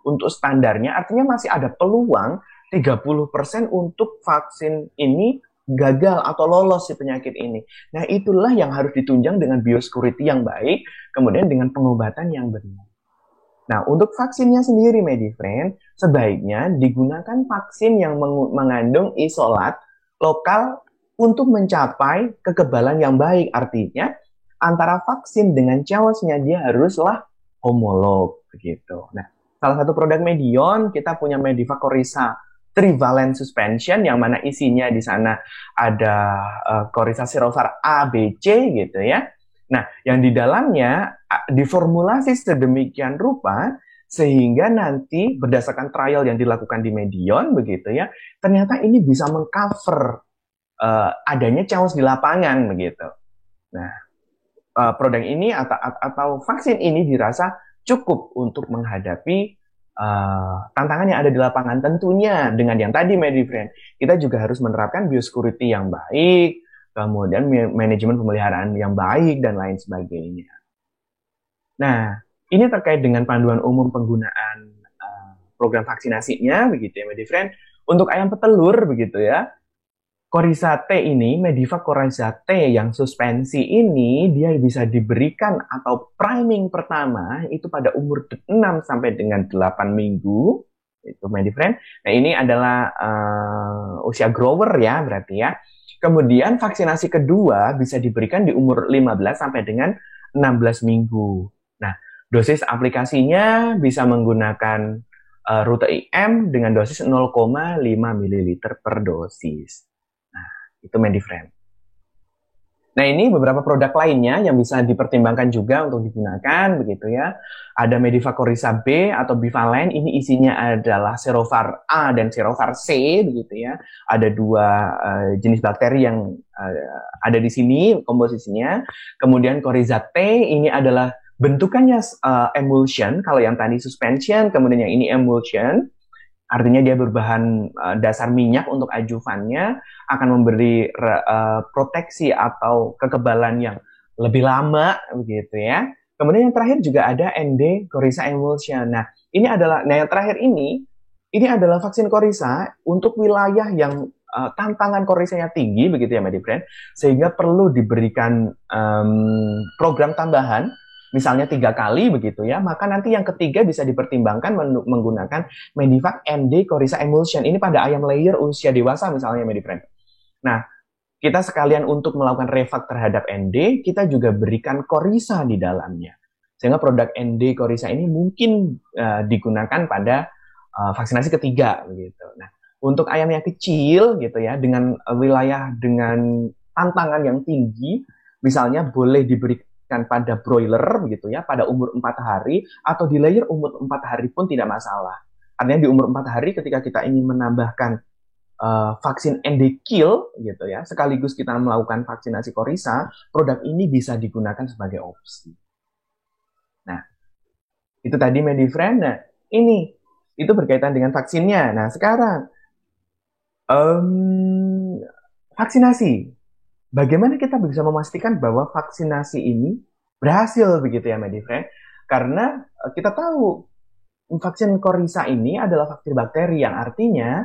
untuk standarnya, artinya masih ada peluang 30% untuk vaksin ini gagal atau lolos si penyakit ini. Nah, itulah yang harus ditunjang dengan biosecurity yang baik, kemudian dengan pengobatan yang benar. Nah, untuk vaksinnya sendiri, Medifriend, sebaiknya digunakan vaksin yang mengandung isolat lokal untuk mencapai kekebalan yang baik. Artinya, antara vaksin dengan cawasnya dia haruslah homolog, begitu. Nah, salah satu produk Medion, kita punya Medivac Coryza Trivalent Suspension yang mana isinya di sana ada Coryza Serovar A, B, C gitu ya. Nah, yang di dalamnya diformulasi sedemikian rupa sehingga nanti berdasarkan trial yang dilakukan di Medion begitu ya, ternyata ini bisa mengcover adanya caos di lapangan begitu. Nah, produk ini atau vaksin ini dirasa cukup untuk menghadapi tantangan yang ada di lapangan. Tentunya dengan yang tadi Medifriend, kita juga harus menerapkan biosecurity yang baik, kemudian manajemen pemeliharaan yang baik dan lain sebagainya. Nah, ini terkait dengan panduan umum penggunaan program vaksinasinya begitu ya Medifriend. Untuk ayam petelur begitu ya, Coryza T ini, Medivac Coryza T yang suspensi ini dia bisa diberikan atau priming pertama itu pada umur 6 sampai dengan 8 minggu. Itu Medifriend. Nah, ini adalah usia grower ya berarti ya. Kemudian vaksinasi kedua bisa diberikan di umur 15 sampai dengan 16 minggu. Nah, dosis aplikasinya bisa menggunakan rute IM dengan dosis 0,5 ml per dosis. Itu Medifriend. Nah, ini beberapa produk lainnya yang bisa dipertimbangkan juga untuk digunakan begitu ya. Ada Medivac Coryza B atau bivalent, ini isinya adalah Serovar A dan Serovar C begitu ya. Ada dua jenis bakteri yang ada di sini komposisinya. Kemudian Coryza T ini adalah bentukannya emulsion, kalau yang tadi suspension, kemudian yang ini emulsion. Artinya dia berbahan dasar minyak untuk adjuvannya, akan memberi proteksi atau kekebalan yang lebih lama begitu ya. Kemudian yang terakhir juga ada ND Coryza Emulsion. Nah, yang terakhir ini adalah vaksin Coryza untuk wilayah yang tantangan Coryzanya tinggi begitu ya Medifriend, sehingga perlu diberikan program tambahan. Misalnya 3 kali begitu ya, maka nanti yang ketiga bisa dipertimbangkan menggunakan Medivac ND Coryza Emulsion. Ini pada ayam layer usia dewasa misalnya Medifriend. Nah, kita sekalian untuk melakukan revac terhadap ND, kita juga berikan Coryza di dalamnya. Sehingga produk ND Korisa ini mungkin digunakan pada vaksinasi ketiga begitu. Nah, untuk ayam yang kecil gitu ya, dengan wilayah dengan tantangan yang tinggi, misalnya boleh diberikan pada broiler begitu ya, pada umur 4 hari, atau di layer umur 4 hari pun tidak masalah. Artinya di umur 4 hari ketika kita ingin menambahkan vaksin ND Kill gitu ya, sekaligus kita melakukan vaksinasi Korisa, produk ini bisa digunakan sebagai opsi. Nah, itu tadi Medifriend. Nah, ini itu berkaitan dengan vaksinnya. Nah, sekarang vaksinasi. Bagaimana kita bisa memastikan bahwa vaksinasi ini berhasil begitu ya, Medifriend? Karena kita tahu vaksin Korisa ini adalah vaksin bakteri yang artinya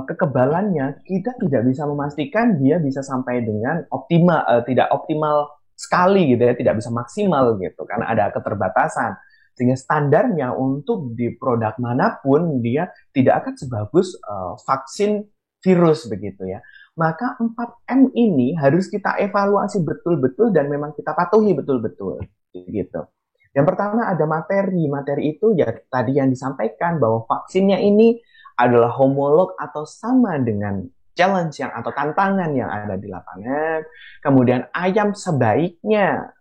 kekebalannya kita tidak bisa memastikan dia bisa sampai dengan optimal, tidak optimal sekali gitu ya, tidak bisa maksimal gitu karena ada keterbatasan. Sehingga standarnya untuk di produk manapun dia tidak akan sebagus vaksin virus begitu ya. Maka 4M ini harus kita evaluasi betul-betul dan memang kita patuhi betul-betul gitu. Yang pertama ada materi. Materi itu ya tadi yang disampaikan bahwa vaksinnya ini adalah homolog atau sama dengan challenge yang atau tantangan yang ada di lapangan. Kemudian ayam sebaiknya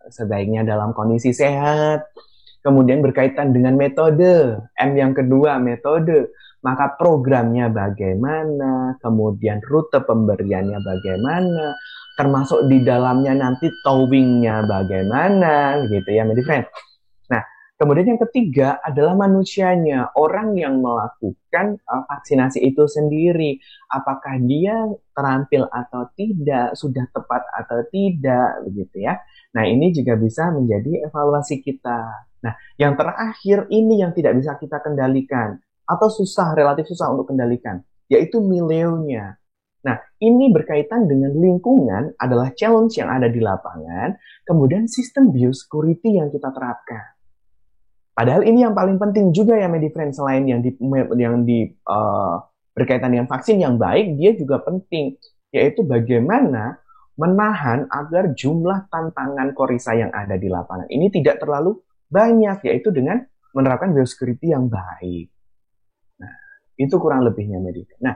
dalam kondisi sehat. Kemudian berkaitan dengan metode. M yang kedua metode. Maka programnya bagaimana, kemudian rute pemberiannya bagaimana, termasuk di dalamnya nanti towingnya bagaimana, gitu ya, Medifriend. Nah, kemudian yang ketiga adalah manusianya, orang yang melakukan vaksinasi itu sendiri. Apakah dia terampil atau tidak, sudah tepat atau tidak, begitu ya. Nah, ini juga bisa menjadi evaluasi kita. Nah, yang terakhir ini yang tidak bisa kita kendalikan, atau relatif susah untuk kendalikan, yaitu milieunya. Nah, ini berkaitan dengan lingkungan adalah challenge yang ada di lapangan, kemudian sistem biosecurity yang kita terapkan. Padahal ini yang paling penting juga ya, Medifriend, selain yang berkaitan dengan vaksin yang baik, dia juga penting, yaitu bagaimana menahan agar jumlah tantangan Korisa yang ada di lapangan ini tidak terlalu banyak, yaitu dengan menerapkan biosecurity yang baik. Nah, itu kurang lebihnya, Medifriend. Nah,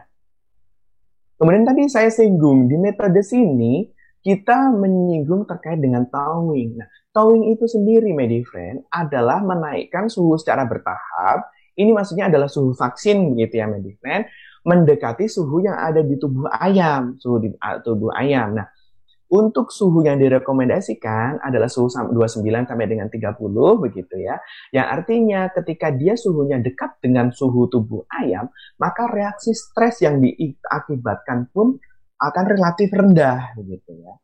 kemudian tadi saya singgung di metode sini kita menyinggung terkait dengan towing. Nah, towing itu sendiri, Medifriend, adalah menaikkan suhu secara bertahap. Ini maksudnya adalah suhu vaksin, begitu ya, Medifriend, mendekati suhu yang ada di tubuh ayam, suhu di tubuh ayam. Nah, untuk suhu yang direkomendasikan adalah suhu 29 sampai dengan 30 begitu ya. Yang artinya ketika dia suhunya dekat dengan suhu tubuh ayam, maka reaksi stres yang diakibatkan pun akan relatif rendah begitu ya.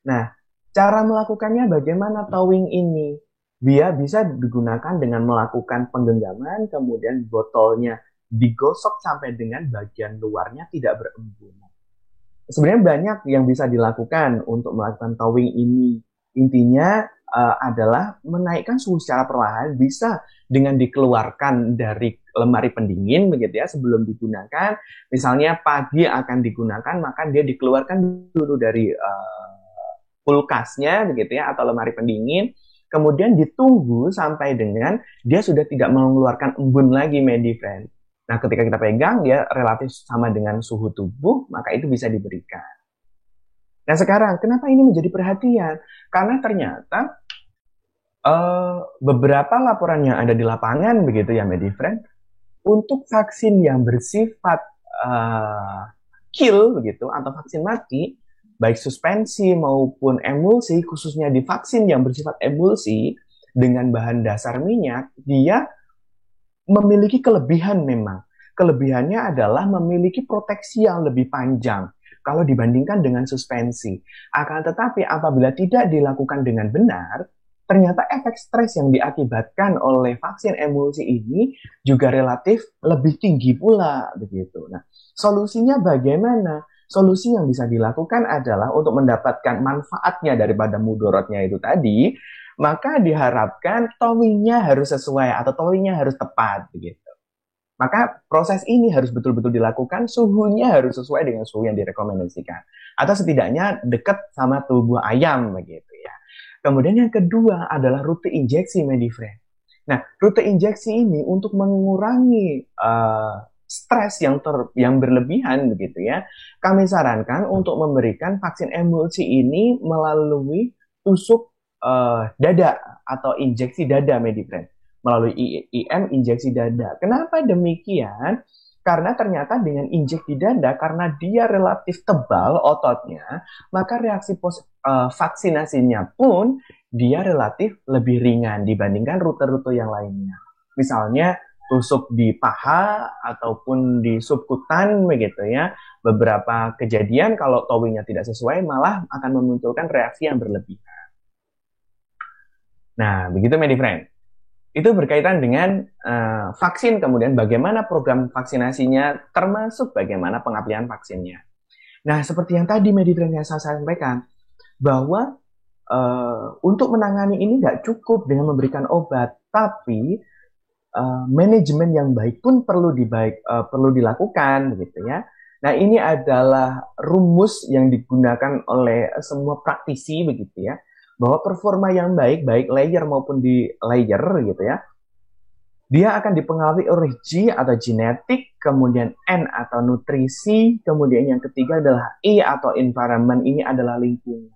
Nah, cara melakukannya bagaimana towing ini? Dia bisa digunakan dengan melakukan penggenggaman, kemudian botolnya digosok sampai dengan bagian luarnya tidak berembun. Sebenarnya banyak yang bisa dilakukan untuk melakukan towing ini. Intinya adalah menaikkan suhu secara perlahan, bisa dengan dikeluarkan dari lemari pendingin begitu ya sebelum digunakan. Misalnya pagi akan digunakan, maka dia dikeluarkan dulu dari kulkasnya begitu ya atau lemari pendingin. Kemudian ditunggu sampai dengan dia sudah tidak mengeluarkan embun lagi, Medifriend. Nah, ketika kita pegang, dia relatif sama dengan suhu tubuh, maka itu bisa diberikan. Nah, sekarang, kenapa ini menjadi perhatian? Karena ternyata beberapa laporan yang ada di lapangan, begitu ya, Medifriend, untuk vaksin yang bersifat kill, begitu, atau vaksin mati, baik suspensi maupun emulsi, khususnya di vaksin yang bersifat emulsi, dengan bahan dasar minyak, dia memiliki kelebihan memang. Kelebihannya adalah memiliki proteksi yang lebih panjang kalau dibandingkan dengan suspensi. Akan tetapi apabila tidak dilakukan dengan benar, ternyata efek stres yang diakibatkan oleh vaksin emulsi ini juga relatif lebih tinggi pula begitu. Nah, solusinya bagaimana? Solusi yang bisa dilakukan adalah untuk mendapatkan manfaatnya daripada mudorotnya itu tadi, maka diharapkan towingnya harus sesuai atau towingnya harus tepat begitu. Maka proses ini harus betul-betul dilakukan, suhunya harus sesuai dengan suhu yang direkomendasikan atau setidaknya dekat sama tubuh ayam begitu ya. Kemudian yang kedua adalah rute injeksi, Medifriend. Nah, rute injeksi ini untuk mengurangi stres yang berlebihan begitu ya. Kami sarankan untuk memberikan vaksin emulsi ini melalui tusuk dada atau injeksi dada, Medifriend. Melalui IM injeksi dada. Kenapa demikian? Karena ternyata dengan injeksi dada, karena dia relatif tebal ototnya, maka reaksi vaksinasinya pun dia relatif lebih ringan dibandingkan rute-rute yang lainnya. Misalnya tusuk di paha ataupun di subkutan begitu ya. Beberapa kejadian kalau towingnya tidak sesuai malah akan memunculkan reaksi yang berlebihan. Nah, begitu Medifriend. Itu berkaitan dengan vaksin, kemudian bagaimana program vaksinasinya, termasuk bagaimana pengaplikasian vaksinnya. Nah, seperti yang tadi Medifriend yang saya sampaikan, bahwa untuk menangani ini nggak cukup dengan memberikan obat, tapi manajemen yang baik pun perlu dilakukan, begitu ya. Nah, ini adalah rumus yang digunakan oleh semua praktisi, begitu ya, bahwa performa yang baik layer maupun di layer gitu ya, dia akan dipengaruhi oleh G atau genetik, kemudian N atau nutrisi, kemudian yang ketiga adalah E atau environment, ini adalah lingkungan.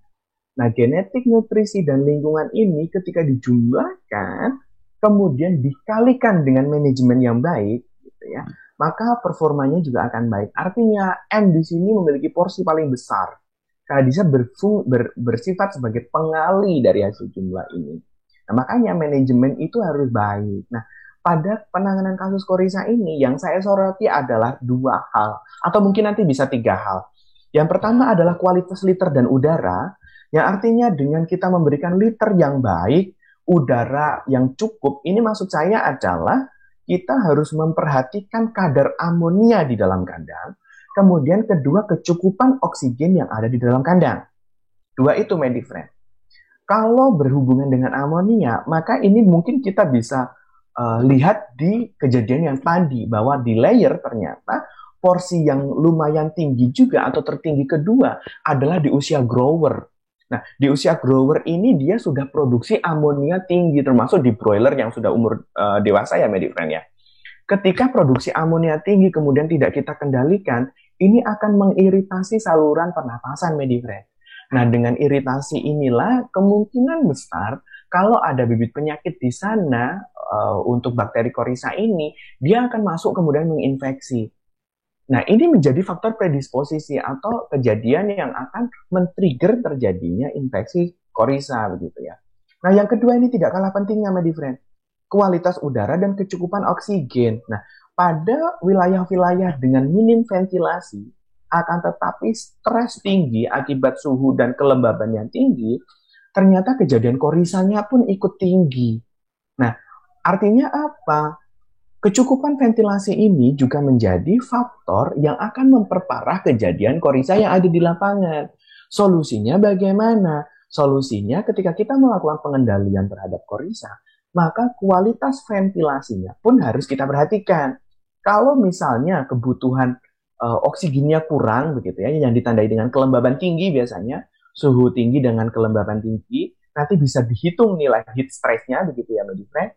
Nah, genetik, nutrisi, dan lingkungan ini ketika dijumlahkan, kemudian dikalikan dengan manajemen yang baik, gitu ya, maka performanya juga akan baik. Artinya M di sini memiliki porsi paling besar karena bisa bersifat sebagai pengali dari hasil jumlah ini. Nah, makanya manajemen itu harus baik. Nah, pada penanganan kasus Coryza ini yang saya soroti adalah 2 hal, atau mungkin nanti bisa 3 hal. Yang pertama adalah kualitas liter dan udara, yang artinya dengan kita memberikan liter yang baik, udara yang cukup, ini maksud saya adalah kita harus memperhatikan kadar amonia di dalam kandang. Kemudian kedua, kecukupan oksigen yang ada di dalam kandang. 2 itu, Medifriend. Kalau berhubungan dengan amonia, maka ini mungkin kita bisa lihat di kejadian yang tadi, bahwa di layer ternyata porsi yang lumayan tinggi juga atau tertinggi kedua adalah di usia grower. Nah, di usia grower ini dia sudah produksi amonia tinggi, termasuk di broiler yang sudah umur dewasa ya, Medifriend ya. Ketika produksi amonia tinggi kemudian tidak kita kendalikan, ini akan mengiritasi saluran pernapasan, Medifriend. Nah, dengan iritasi inilah kemungkinan besar kalau ada bibit penyakit di sana untuk bakteri Coryza ini, dia akan masuk kemudian menginfeksi. Nah, ini menjadi faktor predisposisi atau kejadian yang akan men-trigger terjadinya infeksi Coryza begitu ya. Nah, yang kedua ini tidak kalah pentingnya, Medifriend. Kualitas udara dan kecukupan oksigen. Nah, pada wilayah-wilayah dengan minim ventilasi, akan tetapi stres tinggi akibat suhu dan kelembaban yang tinggi, ternyata kejadian Coryzanya pun ikut tinggi. Nah, artinya apa? Kecukupan ventilasi ini juga menjadi faktor yang akan memperparah kejadian Coryza yang ada di lapangan. Solusinya bagaimana? Solusinya ketika kita melakukan pengendalian terhadap Coryza, maka kualitas ventilasinya pun harus kita perhatikan. Kalau misalnya kebutuhan oksigennya kurang begitu ya, yang ditandai dengan kelembaban tinggi biasanya, suhu tinggi dengan kelembaban tinggi, nanti bisa dihitung nilai heat stress-nya begitu ya, Medifriend.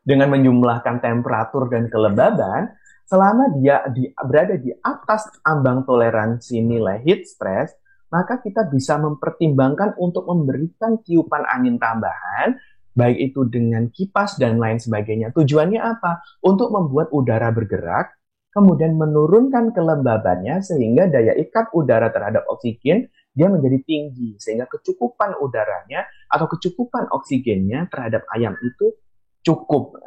Dengan menjumlahkan temperatur dan kelembaban, selama dia berada di atas ambang toleransi nilai heat stress, maka kita bisa mempertimbangkan untuk memberikan tiupan angin tambahan, baik itu dengan kipas dan lain sebagainya. Tujuannya apa? Untuk membuat udara bergerak, kemudian menurunkan kelembabannya sehingga daya ikat udara terhadap oksigen dia menjadi tinggi, sehingga kecukupan udaranya atau kecukupan oksigennya terhadap ayam itu cukup.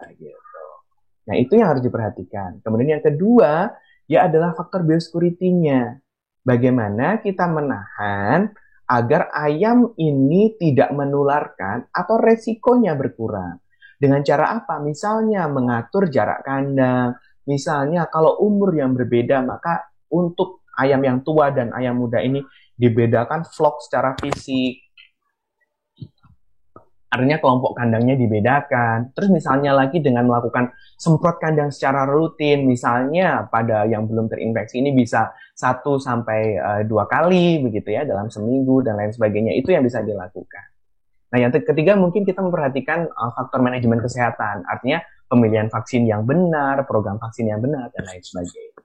Nah, itu yang harus diperhatikan. Kemudian yang kedua, ya adalah faktor biosecurity-nya. Bagaimana kita menahan agar ayam ini tidak menularkan atau resikonya berkurang. Dengan cara apa? Misalnya mengatur jarak kandang. Misalnya kalau umur yang berbeda, maka untuk ayam yang tua dan ayam muda ini dibedakan flock secara fisik. Artinya kelompok kandangnya dibedakan. Terus misalnya lagi dengan melakukan semprot kandang secara rutin, misalnya pada yang belum terinfeksi ini bisa 1-2 kali begitu ya dalam seminggu dan lain sebagainya. Itu yang bisa dilakukan. Nah, yang ketiga mungkin kita memperhatikan faktor manajemen kesehatan, artinya pemilihan vaksin yang benar, program vaksin yang benar, dan lain sebagainya.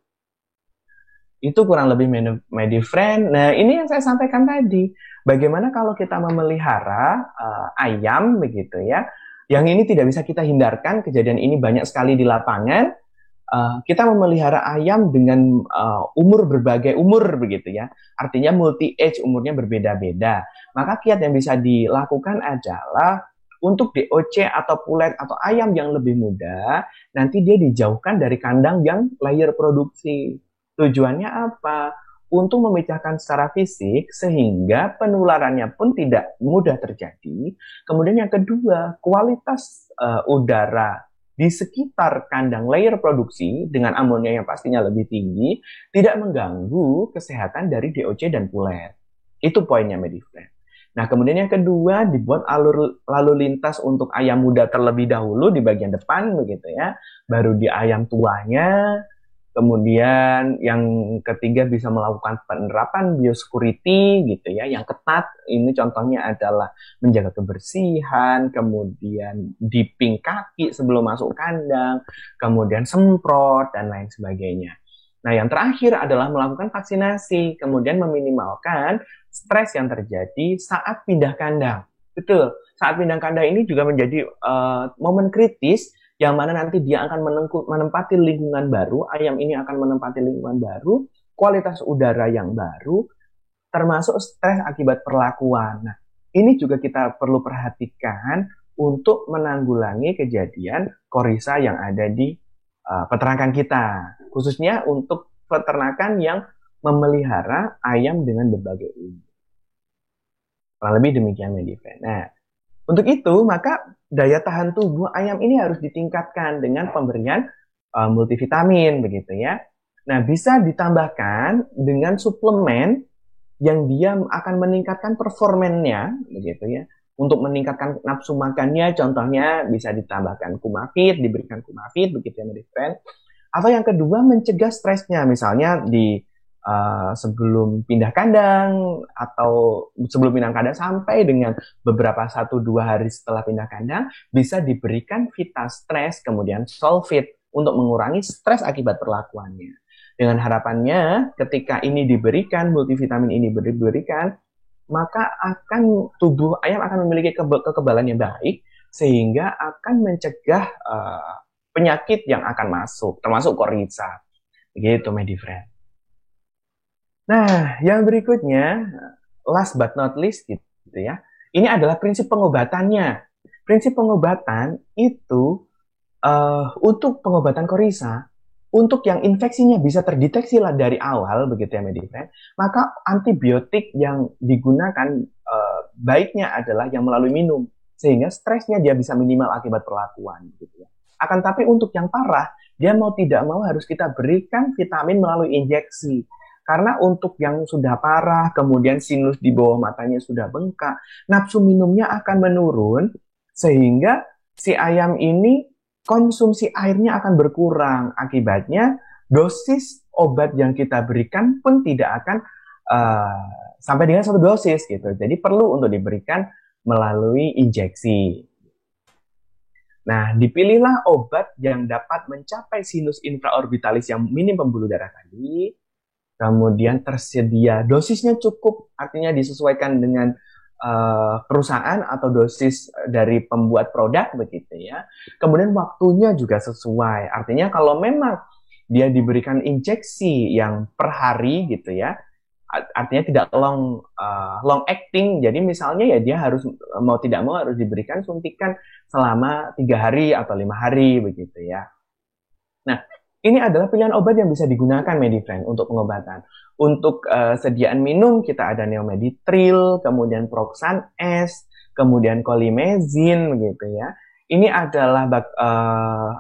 Itu kurang lebih Medifriend. Nah, ini yang saya sampaikan tadi. Bagaimana kalau kita memelihara ayam begitu ya? Yang ini tidak bisa kita hindarkan, kejadian ini banyak sekali di lapangan. Kita memelihara ayam dengan umur berbagai umur begitu ya. Artinya multi age, umurnya berbeda-beda. Maka kiat yang bisa dilakukan adalah untuk DOC atau pulet atau ayam yang lebih muda, nanti dia dijauhkan dari kandang yang layer produksi. Tujuannya apa? Untuk memecahkan secara fisik sehingga penularannya pun tidak mudah terjadi. Kemudian yang kedua, kualitas udara di sekitar kandang layer produksi dengan amonia yang pastinya lebih tinggi tidak mengganggu kesehatan dari DOC dan pulet. Itu poinnya Medifriend. Nah, kemudian yang kedua, dibuat alur lalu lintas untuk ayam muda terlebih dahulu di bagian depan begitu ya. Baru di ayam tuanya. Kemudian yang ketiga bisa melakukan penerapan biosecurity gitu ya, yang ketat. Ini contohnya adalah menjaga kebersihan, kemudian dipping kaki sebelum masuk kandang, kemudian semprot dan lain sebagainya. Nah, yang terakhir adalah melakukan vaksinasi, kemudian meminimalkan stres yang terjadi saat pindah kandang. Betul, saat pindah kandang ini juga menjadi momen kritis yang mana nanti dia akan menempati lingkungan baru, ayam ini akan menempati lingkungan baru, kualitas udara yang baru, termasuk stres akibat perlakuan. Nah, ini juga kita perlu perhatikan untuk menanggulangi kejadian korisa yang ada di peternakan kita, khususnya untuk peternakan yang memelihara ayam dengan berbagai umur. Kurang lebih demikian Medifriend. Nah, untuk itu maka daya tahan tubuh ayam ini harus ditingkatkan dengan pemberian multivitamin begitu ya. Nah, bisa ditambahkan dengan suplemen yang dia akan meningkatkan performanya begitu ya. Untuk meningkatkan nafsu makannya, contohnya bisa ditambahkan Kumafit, diberikan Kumafit begitu ya Medifriend. Atau yang kedua mencegah stresnya, misalnya di sebelum pindah kandang atau sebelum pindah kandang sampai dengan beberapa 1-2 hari setelah pindah kandang bisa diberikan Vitastres kemudian Solfit untuk mengurangi stres akibat perlakuannya. Dengan harapannya ketika ini diberikan, multivitamin ini diberikan, maka akan tubuh ayam akan memiliki kekebalan yang baik sehingga akan mencegah penyakit yang akan masuk, termasuk korisa. Begitu Medifriend. Nah, yang berikutnya, last but not least gitu ya, ini adalah prinsip pengobatannya. Prinsip pengobatan itu untuk pengobatan korisa, untuk yang infeksinya bisa terdeteksi lah dari awal begitu ya Medifriend, maka antibiotik yang digunakan baiknya adalah yang melalui minum, sehingga stresnya dia bisa minimal akibat perlakuan gitu ya. Akan tapi untuk yang parah, dia mau tidak mau harus kita berikan vitamin melalui injeksi. Karena untuk yang sudah parah, kemudian sinus di bawah matanya sudah bengkak, nafsu minumnya akan menurun, sehingga si ayam ini konsumsi airnya akan berkurang. Akibatnya, dosis obat yang kita berikan pun tidak akan sampai dengan 1 dosis gitu. Jadi perlu untuk diberikan melalui injeksi. Nah, dipilihlah obat yang dapat mencapai sinus infraorbitalis yang minim pembuluh darah tadi. Kemudian tersedia dosisnya cukup, artinya disesuaikan dengan perusahaan atau dosis dari pembuat produk begitu ya. Kemudian waktunya juga sesuai, artinya kalau memang dia diberikan injeksi yang per hari gitu ya, artinya tidak long acting. Jadi misalnya ya dia harus mau tidak mau harus diberikan suntikan selama 3 hari atau 5 hari begitu ya. Nah, ini adalah pilihan obat yang bisa digunakan Medifriend untuk pengobatan. Untuk sediaan minum kita ada Neomeditril, kemudian Proxan S, kemudian Colimezin begitu ya. Ini adalah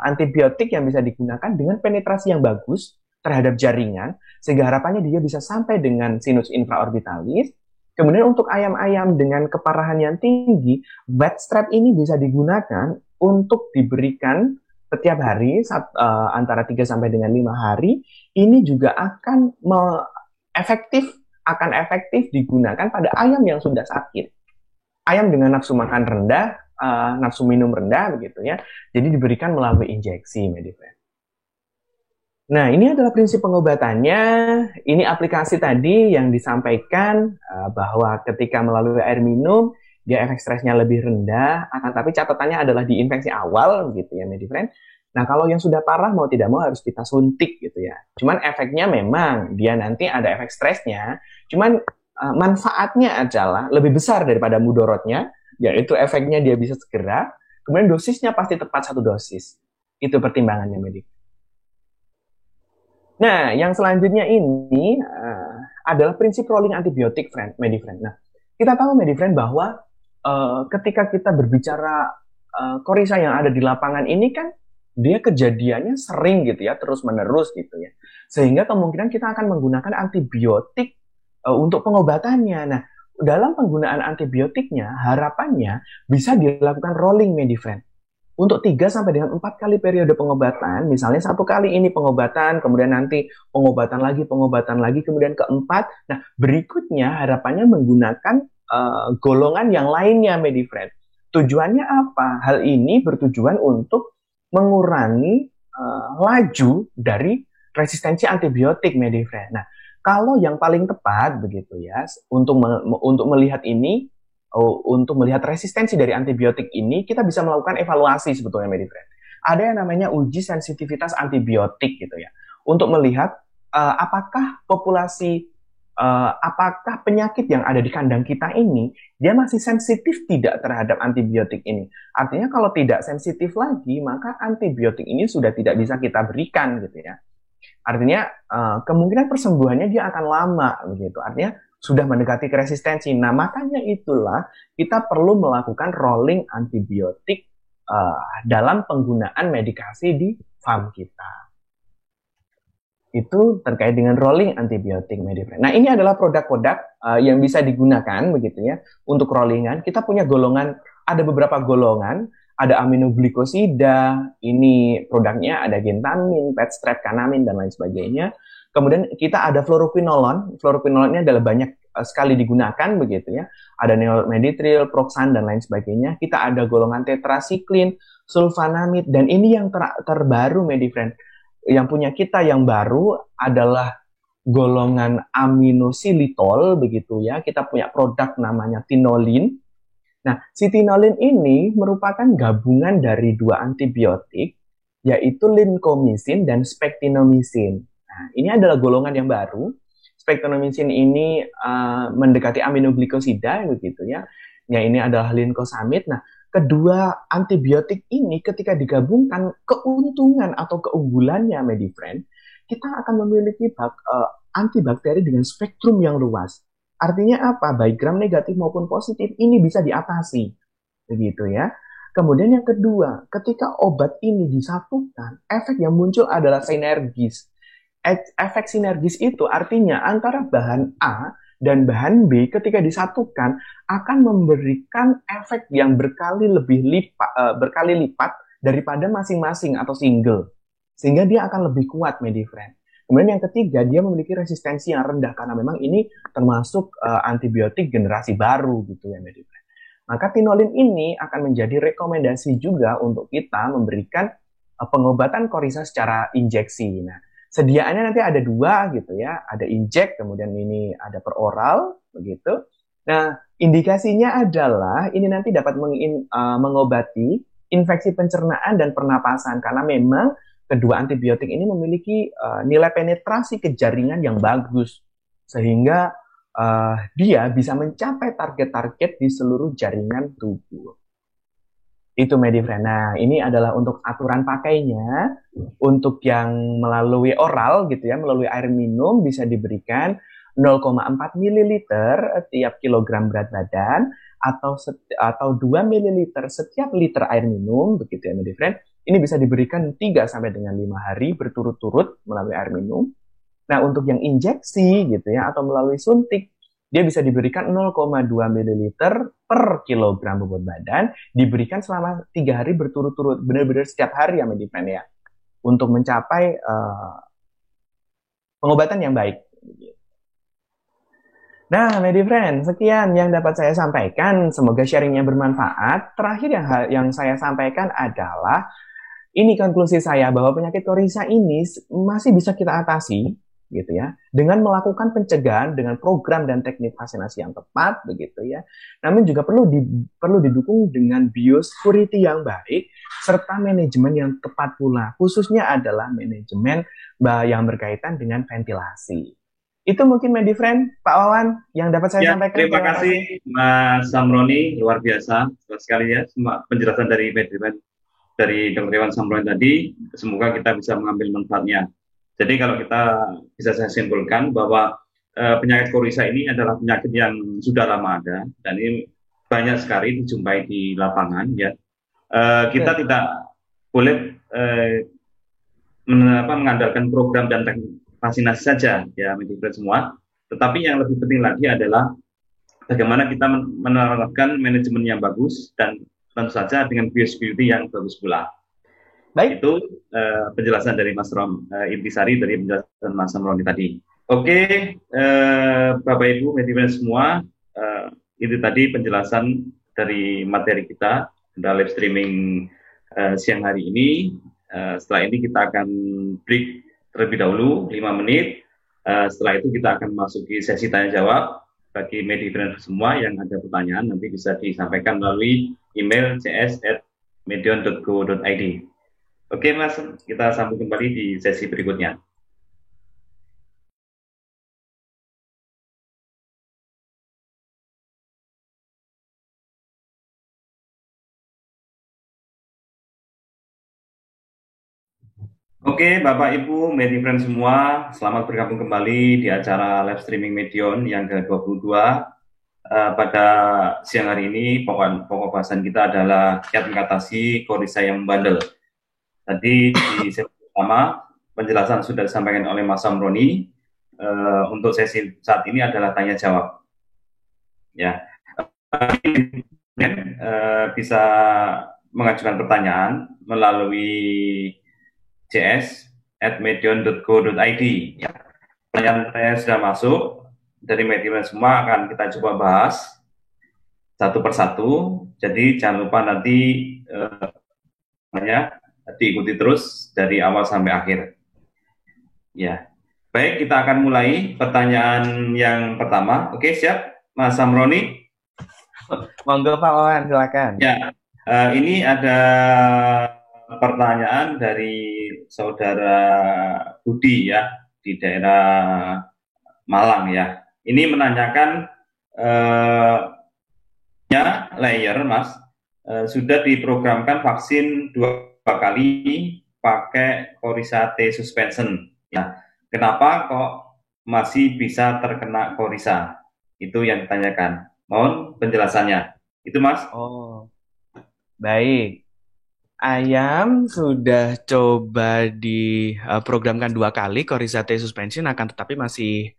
antibiotik yang bisa digunakan dengan penetrasi yang bagus terhadap jaringan, sehingga harapannya dia bisa sampai dengan sinus infraorbitalis. Kemudian untuk ayam-ayam dengan keparahan yang tinggi, vet strap ini bisa digunakan untuk diberikan setiap hari antara 3 sampai dengan 5 hari. Ini juga akan efektif digunakan pada ayam yang sudah sakit. ayam dengan nafsu makan rendah, nafsu minum rendah begitu ya. Jadi diberikan melalui injeksi, Medifriend. Nah, ini adalah prinsip pengobatannya. Ini aplikasi tadi yang disampaikan bahwa ketika melalui air minum, dia efek stresnya lebih rendah, akan tapi catatannya adalah di infeksi awal, gitu ya, Medifriend. Nah, kalau yang sudah parah, mau tidak mau harus kita suntik, gitu ya. Cuman efeknya memang, dia nanti ada efek stresnya, cuman manfaatnya adalah lebih besar daripada mudorotnya, yaitu efeknya dia bisa segera, kemudian dosisnya pasti tepat 1 dosis. Itu pertimbangannya, Medifriend. Nah, yang selanjutnya ini adalah prinsip rolling antibiotik, Medifriend. Nah, kita tahu, Medifriend, bahwa ketika kita berbicara korisa yang ada di lapangan ini kan dia kejadiannya sering gitu ya, terus-menerus gitu ya. Sehingga kemungkinan kita akan menggunakan antibiotik untuk pengobatannya. Nah, dalam penggunaan antibiotiknya, harapannya bisa dilakukan rolling, Medifriend. Untuk 3 sampai dengan 4 kali periode pengobatan, misalnya 1 kali ini pengobatan, kemudian nanti pengobatan lagi, kemudian keempat. Nah, berikutnya harapannya menggunakan golongan yang lainnya, Medifriend. Tujuannya apa? Hal ini bertujuan untuk mengurangi laju dari resistensi antibiotik, Medifriend. Nah, kalau yang paling tepat begitu ya, untuk melihat ini, untuk melihat resistensi dari antibiotik ini, kita bisa melakukan evaluasi sebetulnya, Medifriend. Ada yang namanya uji sensitivitas antibiotik gitu ya, untuk melihat apakah apakah penyakit yang ada di kandang kita ini dia masih sensitif tidak terhadap antibiotik ini. Artinya kalau tidak sensitif lagi, maka antibiotik ini sudah tidak bisa kita berikan gitu ya. Artinya kemungkinan persembuhannya dia akan lama begitu. Artinya sudah mendekati resistensi. Nah, makanya itulah kita perlu melakukan rolling antibiotik dalam penggunaan medikasi di farm kita. Itu terkait dengan rolling antibiotik, Medifriend. Nah, ini adalah produk-produk yang bisa digunakan begitu ya untuk rollingan. Kita punya golongan, ada beberapa golongan. Ada aminoglikosida, ini produknya ada gentamin, petstrep, kanamin, dan lain sebagainya. Kemudian kita ada fluoroquinolon. Fluoroquinolon ini adalah banyak sekali digunakan begitu ya. Ada neomeditril, proxan, dan lain sebagainya. Kita ada golongan tetrasiklin, sulfanamid, dan ini yang terbaru, Medifriend. Yang punya kita yang baru adalah golongan aminosilitol begitu ya. Kita punya produk namanya tinolin. Nah, si tinolin ini merupakan gabungan dari 2 antibiotik, yaitu lincomycin dan spektinomycin. Nah, ini adalah golongan yang baru. Spektinomycin ini mendekati aminoglikosida, begitu ya. Ya, ini adalah lincosamid. Nah, kedua antibiotik ini ketika digabungkan, keuntungan atau keunggulannya, Medifriend, kita akan memiliki antibakteri dengan spektrum yang luas. Artinya apa? Baik gram negatif maupun positif ini bisa diatasi. Begitu ya. Kemudian yang kedua, ketika obat ini disatukan, efek yang muncul adalah sinergis. Efek sinergis itu artinya antara bahan A dan bahan B ketika disatukan akan memberikan efek yang berkali lipat daripada masing-masing atau single. Sehingga dia akan lebih kuat, Medifriend. Kemudian yang ketiga, dia memiliki resistensi yang rendah karena memang ini termasuk antibiotik generasi baru gitu ya, Medifriend. Maka tinolin ini akan menjadi rekomendasi juga untuk kita memberikan pengobatan korisa secara injeksi. Nah, sediaannya nanti ada 2 gitu ya, ada injek, kemudian ini ada per oral begitu. Nah, indikasinya adalah ini nanti dapat mengobati infeksi pencernaan dan pernapasan karena memang kedua antibiotik ini memiliki nilai penetrasi ke jaringan yang bagus, sehingga dia bisa mencapai target-target di seluruh jaringan tubuh. Itu, Medifriend. Nah, ini adalah untuk aturan pakainya. Untuk yang melalui oral gitu ya, melalui air minum bisa diberikan 0,4 ml tiap kilogram berat badan atau 2 ml setiap liter air minum begitu ya, Medifriend. Ini bisa diberikan 3 sampai dengan 5 hari berturut-turut melalui air minum. Nah, untuk yang injeksi gitu ya atau melalui suntik, dia bisa diberikan 0,2 ml per kilogram bobot badan, diberikan selama 3 hari berturut-turut, benar-benar setiap hari ya, Medifriend ya, untuk mencapai pengobatan yang baik. Nah, Medifriend, sekian yang dapat saya sampaikan. Semoga sharingnya bermanfaat. Terakhir yang saya sampaikan adalah ini konklusi saya bahwa penyakit korisa ini masih bisa kita atasi gitu ya dengan melakukan pencegahan dengan program dan teknik vaksinasi yang tepat begitu ya. Namun juga perlu didukung dengan biosecurity yang baik serta manajemen yang tepat pula. Khususnya adalah manajemen yang berkaitan dengan ventilasi. Itu mungkin Medifriend, Pak Wawan yang dapat saya Ya, sampaikan. terima kasih Mas Samroni, luar biasa sekali ya semua penjelasan dari Medifriend dari Dr. Iwan Samroni tadi. Semoga kita bisa mengambil manfaatnya. Jadi kalau kita bisa saya simpulkan bahwa penyakit korisa ini adalah penyakit yang sudah lama ada dan ini banyak sekali dijumpai di lapangan ya. Kita tidak boleh mengandalkan program dan teknik vaksinasi saja ya Medifriend semua. Tetapi yang lebih penting lagi adalah bagaimana kita menerapkan manajemen yang bagus dan tentu saja dengan biosecurity yang bagus pula. Baik. Itu penjelasan dari Mas Intisari dari penjelasan Mas Samroni tadi. Oke, Bapak Ibu Medifriend semua, itu tadi penjelasan dari materi kita dalam live streaming siang hari ini. Setelah ini kita akan break terlebih dahulu 5 menit. Setelah itu kita akan masuki sesi tanya jawab. Bagi Medifriend semua yang ada pertanyaan nanti bisa disampaikan melalui email cs@medion.go.id. Oke Mas, kita sambung kembali di sesi berikutnya. Oke, Bapak Ibu, Medifriend semua, selamat bergabung kembali di acara live streaming Medion yang ke-22. Pada siang hari ini, pokok bahasan kita adalah kiat mengatasi korisa yang membandel. Tadi di sesi pertama, penjelasan sudah disampaikan oleh Mas Samroni. Untuk sesi saat ini adalah tanya jawab. Ya, bisa mengajukan pertanyaan melalui cs@medion.go.id. Ya. Pertanyaan sudah masuk dari Medifriend semua akan kita coba bahas satu persatu. Jadi jangan lupa nanti diikuti terus dari awal sampai akhir. Ya, baik kita akan mulai pertanyaan yang pertama. Oke siap, Mas Samroni. Monggo Pak Wawan, silakan. Ya, ini ada pertanyaan dari saudara Budi ya di daerah Malang ya. Ini menanyakan layer Mas sudah diprogramkan vaksin 2 kali pakai Korisa T suspension. Ya, kenapa kok masih bisa terkena Korisa? Itu yang ditanyakan. Mohon penjelasannya. Itu Mas. Oh, baik. Ayam sudah coba diprogramkan 2 kali Korisa T suspension akan tetapi masih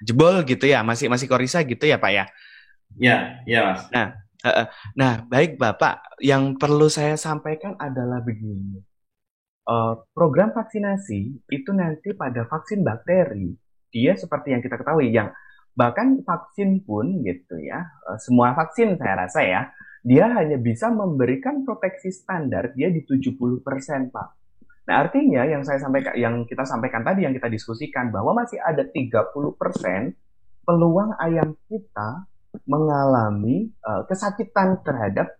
jebol gitu ya, masih Korisa gitu ya Pak ya? Ya, Mas. Nah, baik Bapak, yang perlu saya sampaikan adalah begini. Program vaksinasi itu nanti pada vaksin bakteri, dia seperti yang kita ketahui, yang bahkan vaksin pun gitu ya, semua vaksin saya rasa ya, dia hanya bisa memberikan proteksi standar dia di 70%, Pak. Nah, artinya yang kita sampaikan tadi, yang kita diskusikan, bahwa masih ada 30% peluang ayam kita mengalami kesakitan terhadap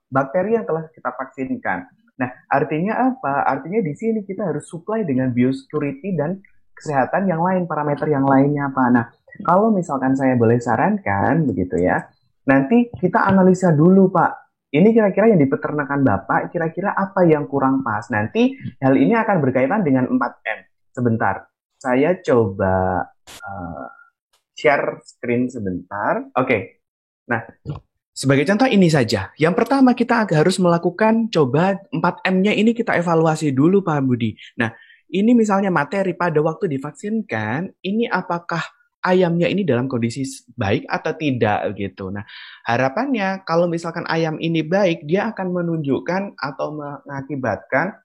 bakteri yang telah kita vaksinkan. Nah, artinya apa? Artinya di sini kita harus supply dengan biosecurity dan kesehatan yang lain, parameter yang lainnya, Pak. Nah, kalau misalkan saya boleh sarankan, begitu ya, nanti kita analisa dulu, Pak. Ini kira-kira yang di peternakan Bapak, kira-kira apa yang kurang pas. Nanti hal ini akan berkaitan dengan 4M. Sebentar, saya coba share screen sebentar. Oke. Nah, sebagai contoh ini saja. Yang pertama kita harus melakukan coba 4M-nya ini kita evaluasi dulu Pak Budi. Nah, ini misalnya materi pada waktu divaksinkan, ini apakah ayamnya ini dalam kondisi baik atau tidak gitu. Nah, harapannya kalau misalkan ayam ini baik, dia akan menunjukkan atau mengakibatkan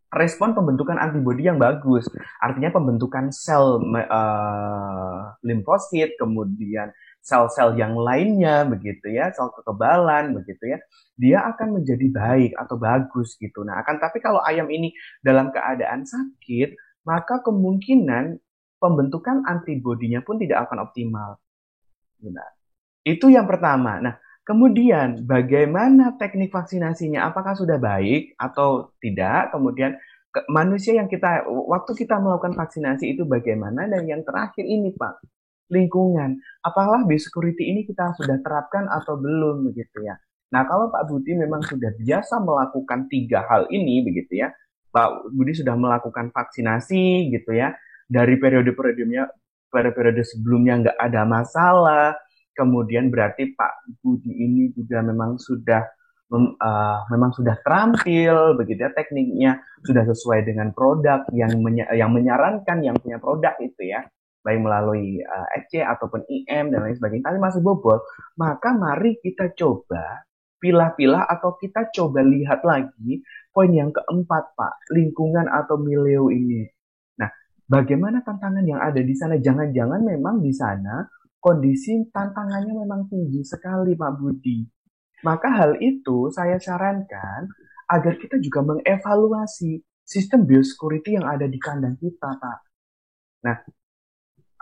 respon pembentukan antibodi yang bagus. Artinya pembentukan sel limfosit, kemudian sel-sel yang lainnya begitu ya, sel kekebalan begitu ya. Dia akan menjadi baik atau bagus gitu. Nah, akan tapi kalau ayam ini dalam keadaan sakit, maka kemungkinan pembentukan antibodinya pun tidak akan optimal. Benar. Itu yang pertama. Nah, kemudian bagaimana teknik vaksinasinya? Apakah sudah baik atau tidak? Kemudian manusia yang waktu kita melakukan vaksinasi itu bagaimana? Dan yang terakhir ini, Pak, lingkungan. Apakah biosecurity ini kita sudah terapkan atau belum begitu ya? Nah, kalau Pak Budi memang sudah biasa melakukan tiga hal ini begitu ya, Pak Budi sudah melakukan vaksinasi gitu ya, dari periode sebelumnya nggak ada masalah, kemudian berarti Pak Budi ini juga memang sudah terampil begitu ya, tekniknya sudah sesuai dengan produk yang menyarankan yang punya produk itu ya, baik melalui EC ataupun IM dan lain sebagainya, tapi masih bobol, maka mari kita coba pilah-pilah atau kita coba lihat lagi poin yang keempat, Pak, lingkungan atau milieu ini. Nah, bagaimana tantangan yang ada di sana? Jangan-jangan memang di sana kondisi tantangannya memang tinggi sekali, Pak Budi. Maka hal itu saya sarankan agar kita juga mengevaluasi sistem biosecurity yang ada di kandang kita, Pak. Nah,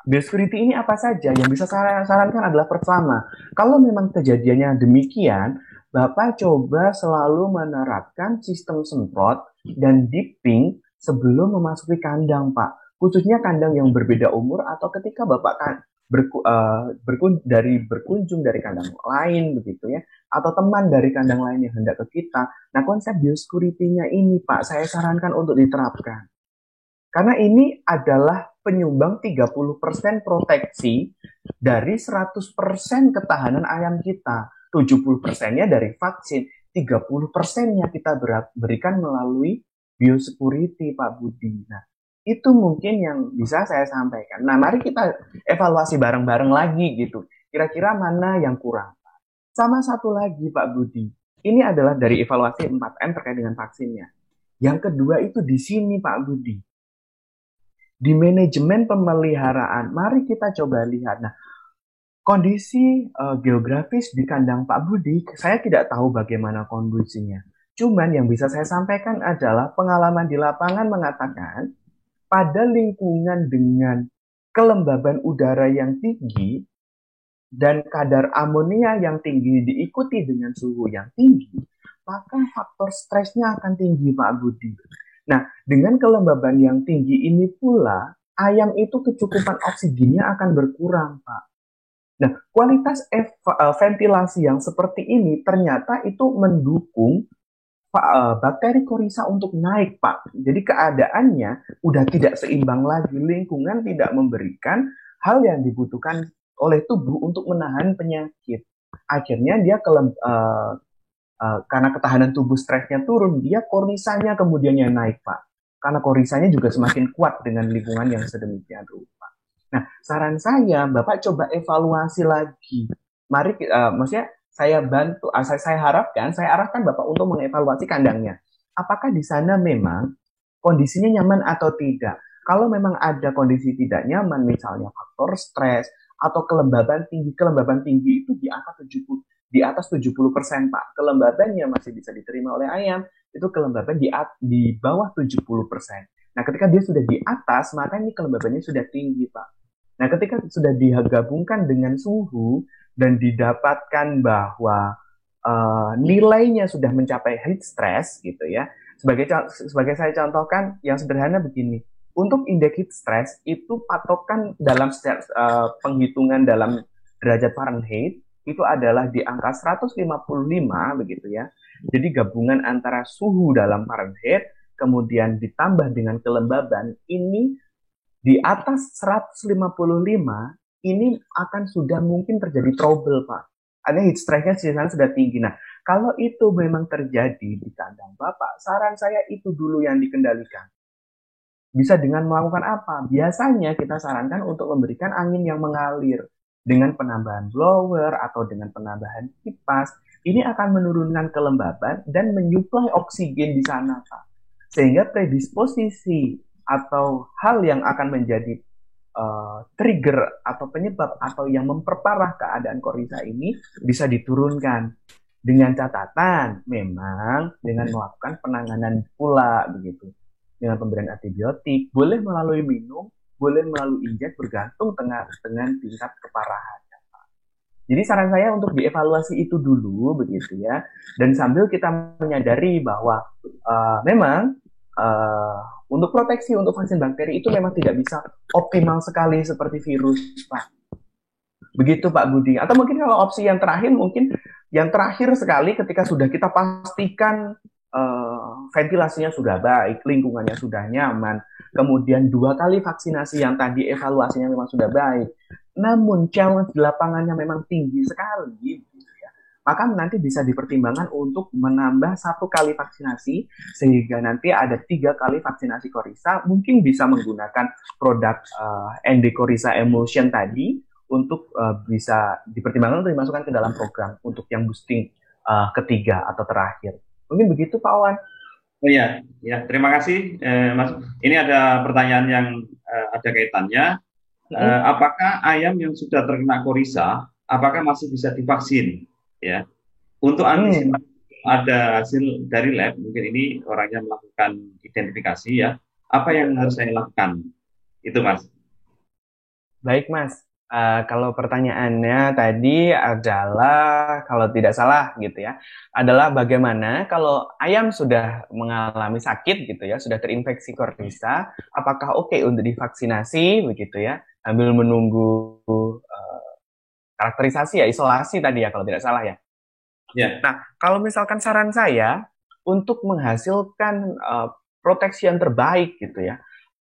biosecurity ini apa saja? Yang bisa saya sarankan adalah pertama, kalau memang kejadiannya demikian, Bapak coba selalu menerapkan sistem semprot dan dipping sebelum memasuki kandang, Pak. Khususnya kandang yang berbeda umur atau ketika Bapak berkunjung dari kandang lain begitu ya, atau teman dari kandang lain yang hendak ke kita. Nah, konsep biosecurity-nya ini, Pak, saya sarankan untuk diterapkan. Karena ini adalah penyumbang 30% proteksi dari 100% ketahanan ayam kita. 70%-nya dari vaksin, 30%-nya kita berikan melalui biosecurity, Pak Budi. Nah, itu mungkin yang bisa saya sampaikan. Nah, mari kita evaluasi bareng-bareng lagi gitu. Kira-kira mana yang kurang? Sama satu lagi, Pak Budi. Ini adalah dari evaluasi 4M terkait dengan vaksinnya. Yang kedua itu di sini, Pak Budi. Di manajemen pemeliharaan, mari kita coba lihat. Nah, kondisi geografis di kandang Pak Budi, saya tidak tahu bagaimana kondisinya. Cuman yang bisa saya sampaikan adalah pengalaman di lapangan mengatakan pada lingkungan dengan kelembaban udara yang tinggi dan kadar amonia yang tinggi diikuti dengan suhu yang tinggi, maka faktor stresnya akan tinggi, Pak Budi. Nah, dengan kelembaban yang tinggi ini pula, ayam itu kecukupan oksigennya akan berkurang, Pak. Nah, kualitas ventilasi yang seperti ini ternyata itu mendukung bakteri korisa untuk naik, Pak. Jadi keadaannya udah tidak seimbang lagi, lingkungan tidak memberikan hal yang dibutuhkan oleh tubuh untuk menahan penyakit. Akhirnya dia karena ketahanan tubuh stresnya turun, dia korisanya kemudiannya naik, Pak. Karena korisanya juga semakin kuat dengan lingkungan yang sedemikian rupa. Nah, saran saya, Bapak coba evaluasi lagi. Mari, maksudnya saya bantu, saya harapkan, saya arahkan Bapak untuk mengevaluasi kandangnya. Apakah di sana memang kondisinya nyaman atau tidak? Kalau memang ada kondisi tidak nyaman, misalnya faktor stres atau kelembaban tinggi itu di angka 70, di atas 70%, Pak. Kelembabannya masih bisa diterima oleh ayam, itu kelembaban di bawah 70%. Nah, ketika dia sudah di atas, maka ini kelembabannya sudah tinggi, Pak. Nah, ketika sudah digabungkan dengan suhu dan didapatkan bahwa nilainya sudah mencapai heat stress gitu ya. Sebagai saya contohkan yang sederhana begini. Untuk indeks heat stress itu patokan dalam penghitungan dalam derajat Fahrenheit itu adalah di angka 155 begitu ya. Jadi gabungan antara suhu dalam Fahrenheit kemudian ditambah dengan kelembaban ini di atas 155 ini akan sudah mungkin terjadi trouble, Pak. Ada heat stress-nya sudah tinggi. Nah, kalau itu memang terjadi di kandang Bapak, saran saya itu dulu yang dikendalikan. Bisa dengan melakukan apa? Biasanya kita sarankan untuk memberikan angin yang mengalir dengan penambahan blower atau dengan penambahan kipas. Ini akan menurunkan kelembaban dan menyuplai oksigen di sana, Pak. sehingga predisposisi atau hal yang akan menjadi trigger atau penyebab atau yang memperparah keadaan korisa ini bisa diturunkan, dengan catatan memang dengan melakukan penanganan pula begitu, dengan pemberian antibiotik, boleh melalui minum, boleh melalui injek, bergantung dengan tingkat keparahan. Jadi saran saya untuk dievaluasi itu dulu begitu ya, dan sambil kita menyadari bahwa memang untuk proteksi untuk vaksin bakteri itu memang tidak bisa optimal sekali seperti virus, Pak. Begitu Pak Budi. Atau mungkin kalau opsi yang terakhir, mungkin yang terakhir sekali ketika sudah kita pastikan ventilasinya sudah baik, lingkungannya sudah nyaman, kemudian 2 kali vaksinasi yang tadi evaluasinya memang sudah baik, namun challenge di lapangannya memang tinggi sekali, maka nanti bisa dipertimbangkan untuk menambah 1 kali vaksinasi, sehingga nanti ada 3 kali vaksinasi Korisa, mungkin bisa menggunakan produk ND Korisa Emulsion tadi, untuk bisa dipertimbangkan untuk dimasukkan ke dalam program untuk yang boosting ketiga atau terakhir. Mungkin begitu Pak Wan. Oh iya, ya terima kasih Mas. Ini ada pertanyaan yang ada kaitannya. Apakah ayam yang sudah terkena korisa, apakah masih bisa divaksin? Ya, untuk antisipasi ada hasil dari lab, mungkin ini orangnya melakukan identifikasi ya. Apa yang harus saya lakukan? Itu Mas. Baik Mas. Kalau pertanyaannya tadi adalah, kalau tidak salah gitu ya, adalah bagaimana kalau ayam sudah mengalami sakit gitu ya, sudah terinfeksi korisa, apakah oke untuk divaksinasi begitu ya, sambil menunggu karakterisasi ya, isolasi tadi ya kalau tidak salah ya. Yeah. Nah, kalau misalkan saran saya untuk menghasilkan proteksi yang terbaik gitu ya,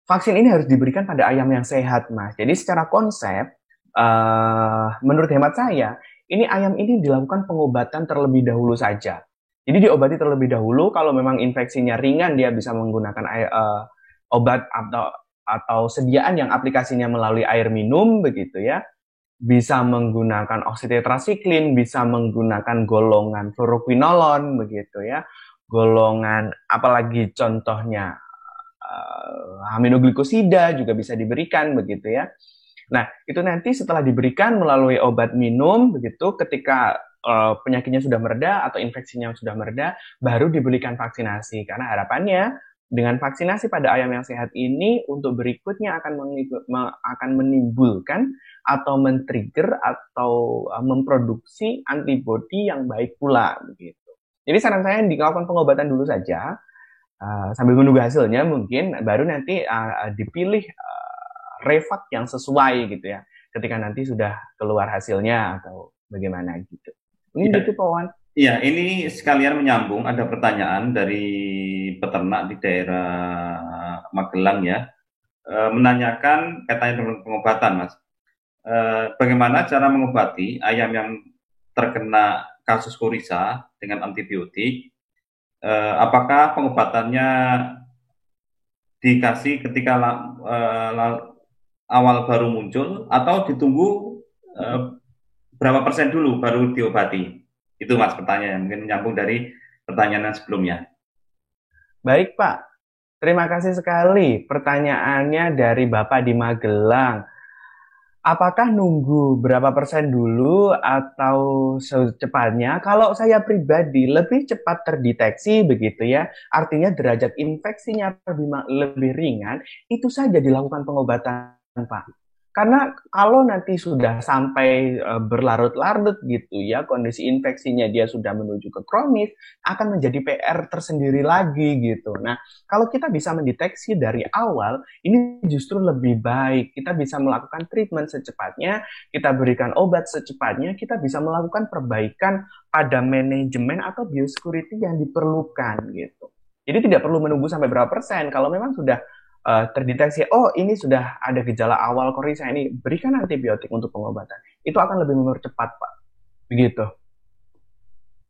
vaksin ini harus diberikan pada ayam yang sehat, Mas. Jadi secara konsep, menurut hemat saya, ini ayam ini dilakukan pengobatan terlebih dahulu saja. Jadi diobati terlebih dahulu, kalau memang infeksinya ringan, dia bisa menggunakan obat atau sediaan yang aplikasinya melalui air minum, begitu ya. Bisa menggunakan oksitetrasiklin, bisa menggunakan golongan fluoroquinolone, begitu ya. Golongan, apalagi contohnya, aminoglikosida juga bisa diberikan, begitu ya. Nah, itu nanti setelah diberikan melalui obat minum, begitu, ketika penyakitnya sudah mereda atau infeksinya sudah mereda, baru diberikan vaksinasi. Karena harapannya dengan vaksinasi pada ayam yang sehat ini, untuk berikutnya akan menimbulkan atau men-trigger atau memproduksi antibodi yang baik pula, begitu. Jadi saran saya dilakukan pengobatan dulu saja, sambil menunggu hasilnya mungkin, baru nanti dipilih refak yang sesuai gitu ya, ketika nanti sudah keluar hasilnya atau bagaimana gitu. Ini gitu Pak Wan. Iya, ini sekalian menyambung, ada pertanyaan dari peternak di daerah Magelang ya, menanyakan kaitannya dengan pengobatan Mas. Bagaimana cara mengobati ayam yang terkena kasus korisa dengan antibiotik? Apakah pengobatannya dikasih ketika awal baru muncul atau ditunggu berapa persen dulu baru diobati? Itu Mas pertanyaan, mungkin menyambung dari pertanyaan sebelumnya. Baik Pak, terima kasih sekali pertanyaannya dari Bapak di Magelang. Apakah nunggu berapa persen dulu atau secepatnya? Kalau saya pribadi lebih cepat terdeteksi begitu ya, artinya derajat infeksinya lebih ringan, itu saja dilakukan pengobatan Pak. Karena kalau nanti sudah sampai berlarut-larut gitu ya, kondisi infeksinya dia sudah menuju ke kronis, akan menjadi PR tersendiri lagi gitu. Nah, kalau kita bisa mendeteksi dari awal, ini justru lebih baik. Kita bisa melakukan treatment secepatnya, kita berikan obat secepatnya, kita bisa melakukan perbaikan pada manajemen atau biosecurity yang diperlukan gitu. Jadi tidak perlu menunggu sampai berapa persen. Kalau memang sudah terdeteksi, oh ini sudah ada gejala awal korisa, ini berikan antibiotik untuk pengobatan. Itu akan lebih mempercepat, Pak. Begitu.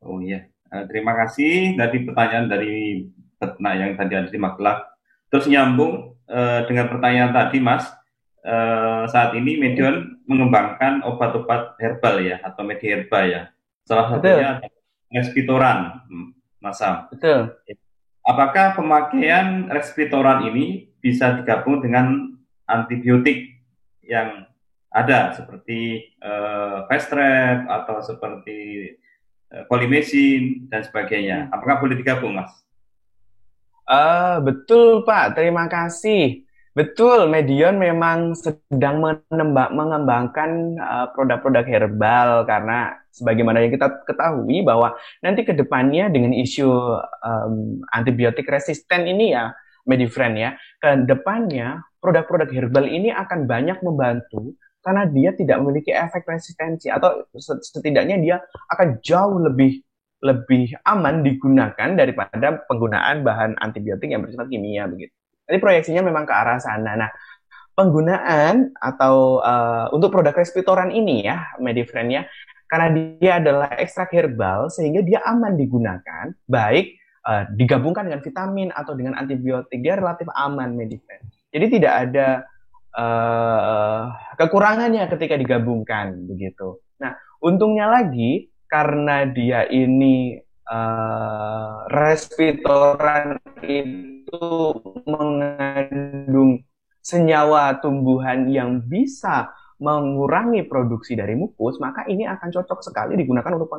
Oh iya, terima kasih. Tadi pertanyaan dari peternak yang tadi ada di Magelang. Terus nyambung dengan pertanyaan tadi, Mas. Saat ini Medion mengembangkan obat-obat herbal ya, atau mediherba ya. Salah satunya Nespitoran, Mas Sam. Betul. apakah pemakaian respiratoran ini bisa digabung dengan antibiotik yang ada seperti fast trap atau seperti polimesin dan sebagainya. Apakah boleh digabung, Mas? Betul Pak, terima kasih. Betul, Medion memang sedang mengembangkan produk-produk herbal karena sebagaimana yang kita ketahui bahwa nanti ke depannya dengan isu antibiotik resisten ini ya, Medifriend ya, ke depannya produk-produk herbal ini akan banyak membantu karena dia tidak memiliki efek resistensi atau setidaknya dia akan jauh lebih lebih aman digunakan daripada penggunaan bahan antibiotik yang bersifat kimia begitu. Jadi proyeksinya memang ke arah sana. Nah, penggunaan atau untuk produk respiratoran ini ya, Medifriend ya, karena dia adalah ekstrak herbal sehingga dia aman digunakan, baik digabungkan dengan vitamin atau dengan antibiotik, dia relatif aman Medifriend. Jadi tidak ada kekurangannya ketika digabungkan begitu. Nah, untungnya lagi karena dia ini respiratoran itu mengandung senyawa tumbuhan yang bisa mengurangi produksi dari mukus, maka ini akan cocok sekali digunakan untuk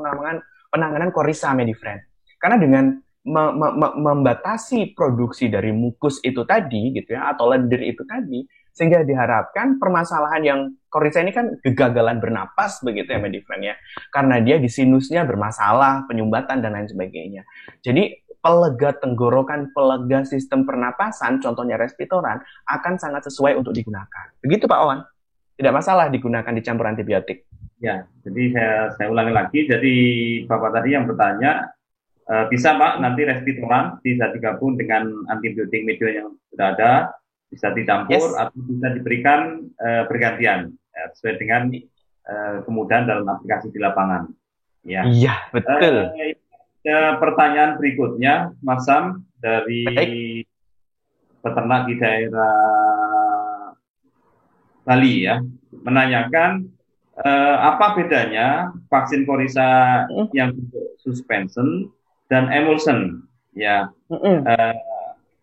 penanganan Coryza Medifriend. Karena dengan membatasi produksi dari mukus itu tadi, gitu ya, atau lendir itu tadi, sehingga diharapkan permasalahan yang Coryza ini kan kegagalan bernapas begitu ya Medifriend ya, karena dia di sinusnya bermasalah, penyumbatan dan lain sebagainya. Jadi pelega tenggorokan, pelega sistem pernapasan, contohnya respiratoran, akan sangat sesuai untuk digunakan. Begitu Pak Owan, tidak masalah digunakan dicampur antibiotik. Ya, jadi saya ulangi lagi. Jadi Bapak tadi yang bertanya, bisa Pak nanti respiratoran bisa digabung dengan antibiotik medion yang sudah ada, bisa dicampur Yes. atau bisa diberikan bergantian sesuai dengan kemudahan dalam aplikasi di lapangan. Ya. Iya, betul. Pertanyaan berikutnya, Mas Sam dari Baik. peternak di daerah Bali ya, menanyakan apa bedanya vaksin Coryza yang suspension dan emulsion ya,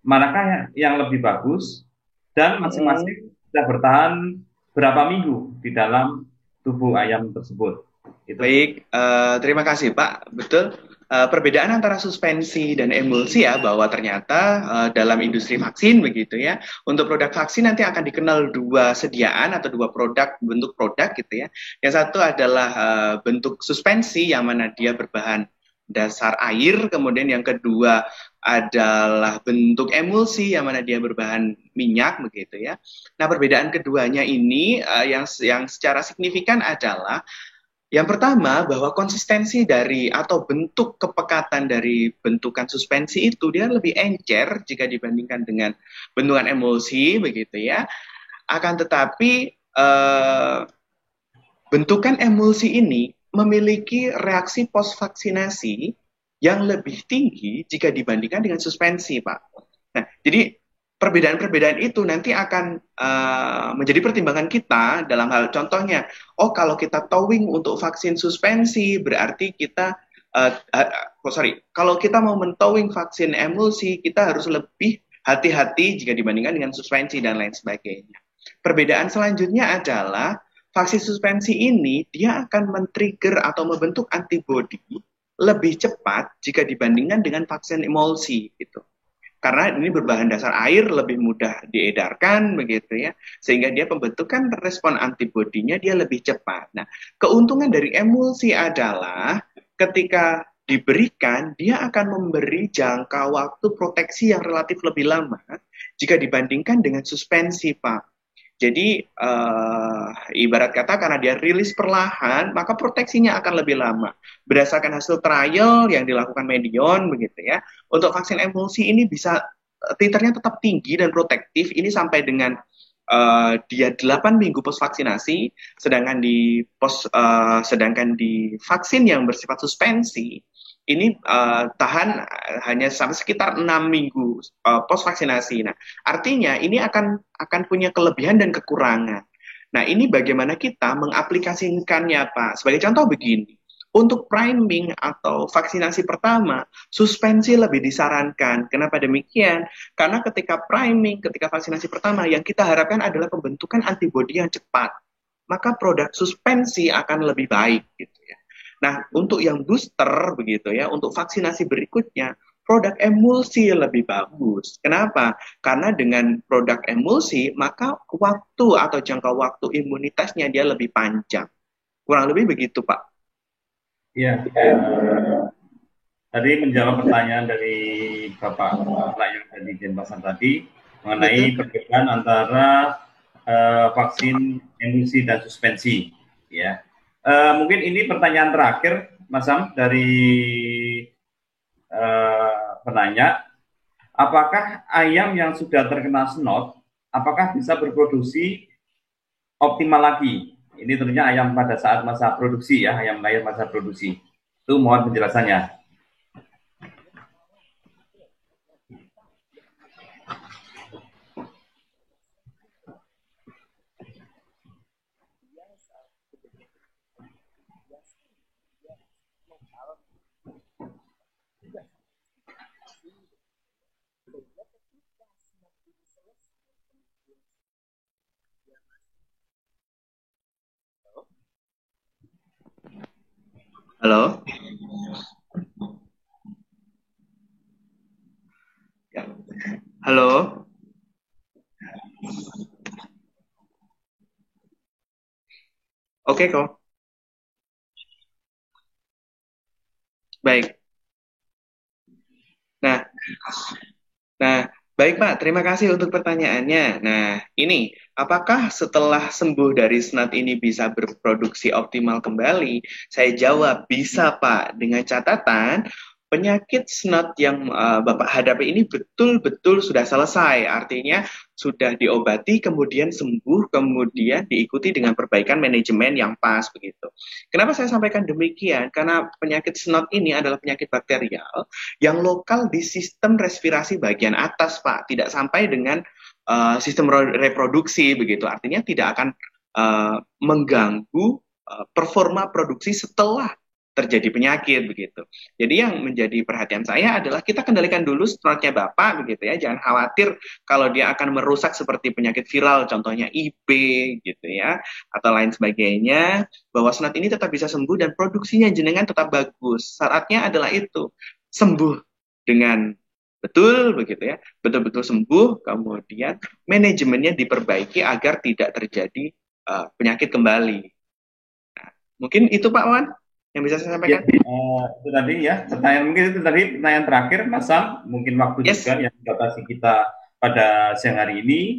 manakah yang lebih bagus dan masing-masing sudah bertahan berapa minggu di dalam tubuh ayam tersebut. Itu. Baik, terima kasih Pak. Betul. Perbedaan antara suspensi dan emulsi ya, bahwa ternyata dalam industri vaksin begitu ya, untuk produk vaksin nanti akan dikenal dua sediaan atau dua produk, bentuk produk gitu ya. Yang satu adalah bentuk suspensi yang mana dia berbahan dasar air, kemudian yang kedua adalah bentuk emulsi yang mana dia berbahan minyak begitu ya. Nah, perbedaan keduanya ini yang secara signifikan adalah yang pertama, bahwa konsistensi dari atau bentuk kepekatan dari bentukan suspensi itu dia lebih encer jika dibandingkan dengan bentukan emulsi, begitu ya. Akan tetapi bentukan emulsi ini memiliki reaksi post-vaksinasi yang lebih tinggi jika dibandingkan dengan suspensi, Pak. Nah, jadi perbedaan-perbedaan itu nanti akan menjadi pertimbangan kita dalam hal contohnya, kalau kita towing untuk vaksin suspensi berarti kita kalau kita mau mentowing vaksin emulsi kita harus lebih hati-hati jika dibandingkan dengan suspensi dan lain sebagainya. Perbedaan selanjutnya adalah vaksin suspensi ini dia akan men-trigger atau membentuk antibodi lebih cepat jika dibandingkan dengan vaksin emulsi gitu. Karena ini berbahan dasar air, lebih mudah diedarkan begitu ya, sehingga dia pembentukan respon antibodinya dia lebih cepat. Nah, keuntungan dari emulsi adalah ketika diberikan dia akan memberi jangka waktu proteksi yang relatif lebih lama jika dibandingkan dengan suspensi, Pak. Jadi ibarat kata karena dia rilis perlahan, maka proteksinya akan lebih lama. Berdasarkan hasil trial yang dilakukan Medion begitu ya, untuk vaksin emulsi ini bisa titernya tetap tinggi dan protektif. Ini sampai dengan dia 8 minggu post vaksinasi, sedangkan di vaksin yang bersifat suspensi ini tahan hanya sampai sekitar 6 minggu post vaksinasi. Nah, artinya ini akan punya kelebihan dan kekurangan. Nah, ini bagaimana kita mengaplikasikannya, Pak? Sebagai contoh begini, Untuk priming atau vaksinasi pertama, suspensi lebih disarankan. Kenapa demikian? Karena ketika priming, ketika vaksinasi pertama, yang kita harapkan adalah pembentukan antibodi yang cepat. Maka produk suspensi akan lebih baik gitu ya. Nah, untuk yang booster begitu ya, untuk vaksinasi berikutnya, produk emulsi lebih bagus. Kenapa? Karena dengan produk emulsi, maka waktu atau jangka waktu imunitasnya dia lebih panjang. Kurang lebih begitu, Pak. Ya, tadi menjawab pertanyaan dari Bapak yang tadi Denpasar tadi Betul. mengenai perbedaan antara vaksin emulsi dan suspensi. Ya, mungkin ini pertanyaan terakhir, Mas Sam, dari penanya. Apakah ayam yang sudah terkena snot, apakah bisa berproduksi optimal lagi? Ini tentunya ayam pada saat masa produksi ya, ayam lahir masa produksi. Itu mohon penjelasannya. Halo? Ya. Halo? Oke kok. Baik. Nah, Nah, baik Pak, terima kasih untuk pertanyaannya. Nah, ini, apakah setelah sembuh dari snat ini bisa berproduksi optimal kembali? Saya jawab, bisa Pak, dengan catatan penyakit snat yang Bapak hadapi ini betul-betul sudah selesai. Artinya sudah diobati, kemudian sembuh, kemudian diikuti dengan perbaikan manajemen yang pas begitu. Kenapa saya sampaikan demikian? Karena penyakit snot ini adalah penyakit bakterial yang lokal di sistem respirasi bagian atas, Pak, tidak sampai dengan sistem reproduksi begitu. Artinya tidak akan mengganggu performa produksi setelah terjadi penyakit begitu. Jadi yang menjadi perhatian saya adalah kita kendalikan dulu snotnya Bapak begitu ya. Jangan khawatir kalau dia akan merusak seperti penyakit viral contohnya IB gitu ya atau lain sebagainya, bahwa snot ini tetap bisa sembuh dan produksinya jenengan tetap bagus. Syaratnya adalah itu, sembuh dengan betul begitu ya, betul-betul sembuh, kemudian manajemennya diperbaiki agar tidak terjadi penyakit kembali. Nah, mungkin itu Pak Wan yang bisa saya Ya, sampaikan. itu tadi ya pertanyaan, mungkin itu tadi pertanyaan terakhir, Mas Sam. Mungkin waktu Yes. juga yang dibatasi kita pada siang hari ini.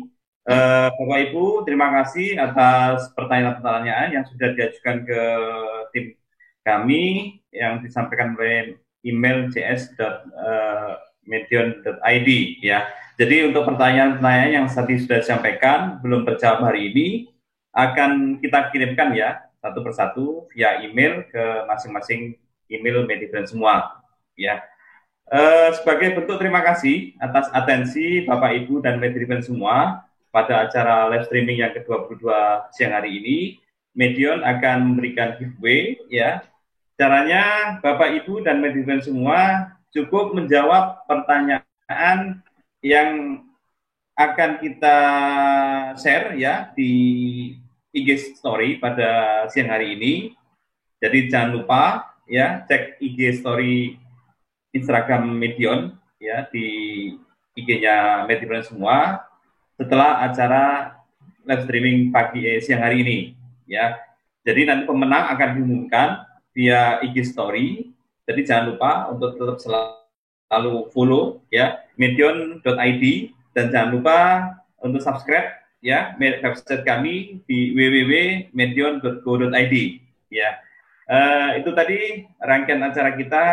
Bapak Ibu, terima kasih atas pertanyaan-pertanyaan yang sudah diajukan ke tim kami yang disampaikan oleh email cs.medion.id ya. Jadi untuk pertanyaan-pertanyaan yang tadi sudah disampaikan belum terjawab hari ini akan kita kirimkan ya satu persatu via email ke masing-masing email Medifriend semua ya. Sebagai bentuk terima kasih atas atensi Bapak Ibu dan Medifriend semua pada acara live streaming yang ke-22 siang hari ini, Medion akan memberikan giveaway ya. Caranya Bapak Ibu dan Medifriend semua cukup menjawab pertanyaan yang akan kita share ya di IG story pada siang hari ini. Jadi jangan lupa ya cek IG story Instagram Medion ya di IG-nya Medion semua setelah acara live streaming siang hari ini ya. Jadi nanti pemenang akan diumumkan via IG story. Jadi jangan lupa untuk tetap selalu follow ya medion.id dan jangan lupa untuk subscribe ya website kami di www.medion.co.id ya. Itu tadi rangkaian acara kita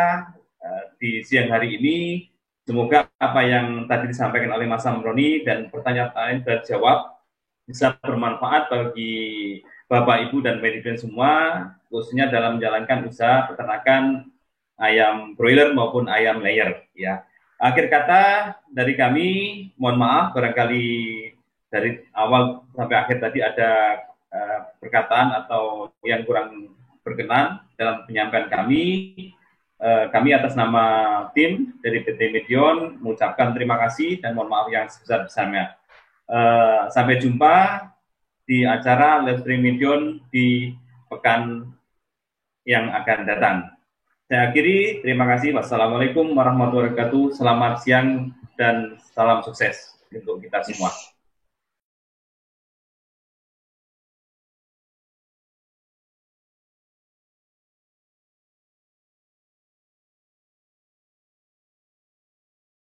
di siang hari ini. Semoga apa yang tadi disampaikan oleh Mas Samroni dan pertanyaan sudah dijawab bisa bermanfaat bagi Bapak, Ibu, dan Medifriend semua, khususnya dalam menjalankan usaha peternakan ayam broiler maupun ayam layer. Ya. Akhir kata dari kami, mohon maaf barangkali dari awal sampai akhir tadi ada perkataan atau yang kurang berkenan dalam penyampaian kami. Kami atas nama tim dari PT Medion mengucapkan terima kasih dan mohon maaf yang sebesar-besarnya. Sampai jumpa di acara live stream Medion di pekan yang akan datang. Saya akhiri, terima kasih. Wassalamualaikum warahmatullahi wabarakatuh. Selamat siang dan salam sukses untuk kita semua.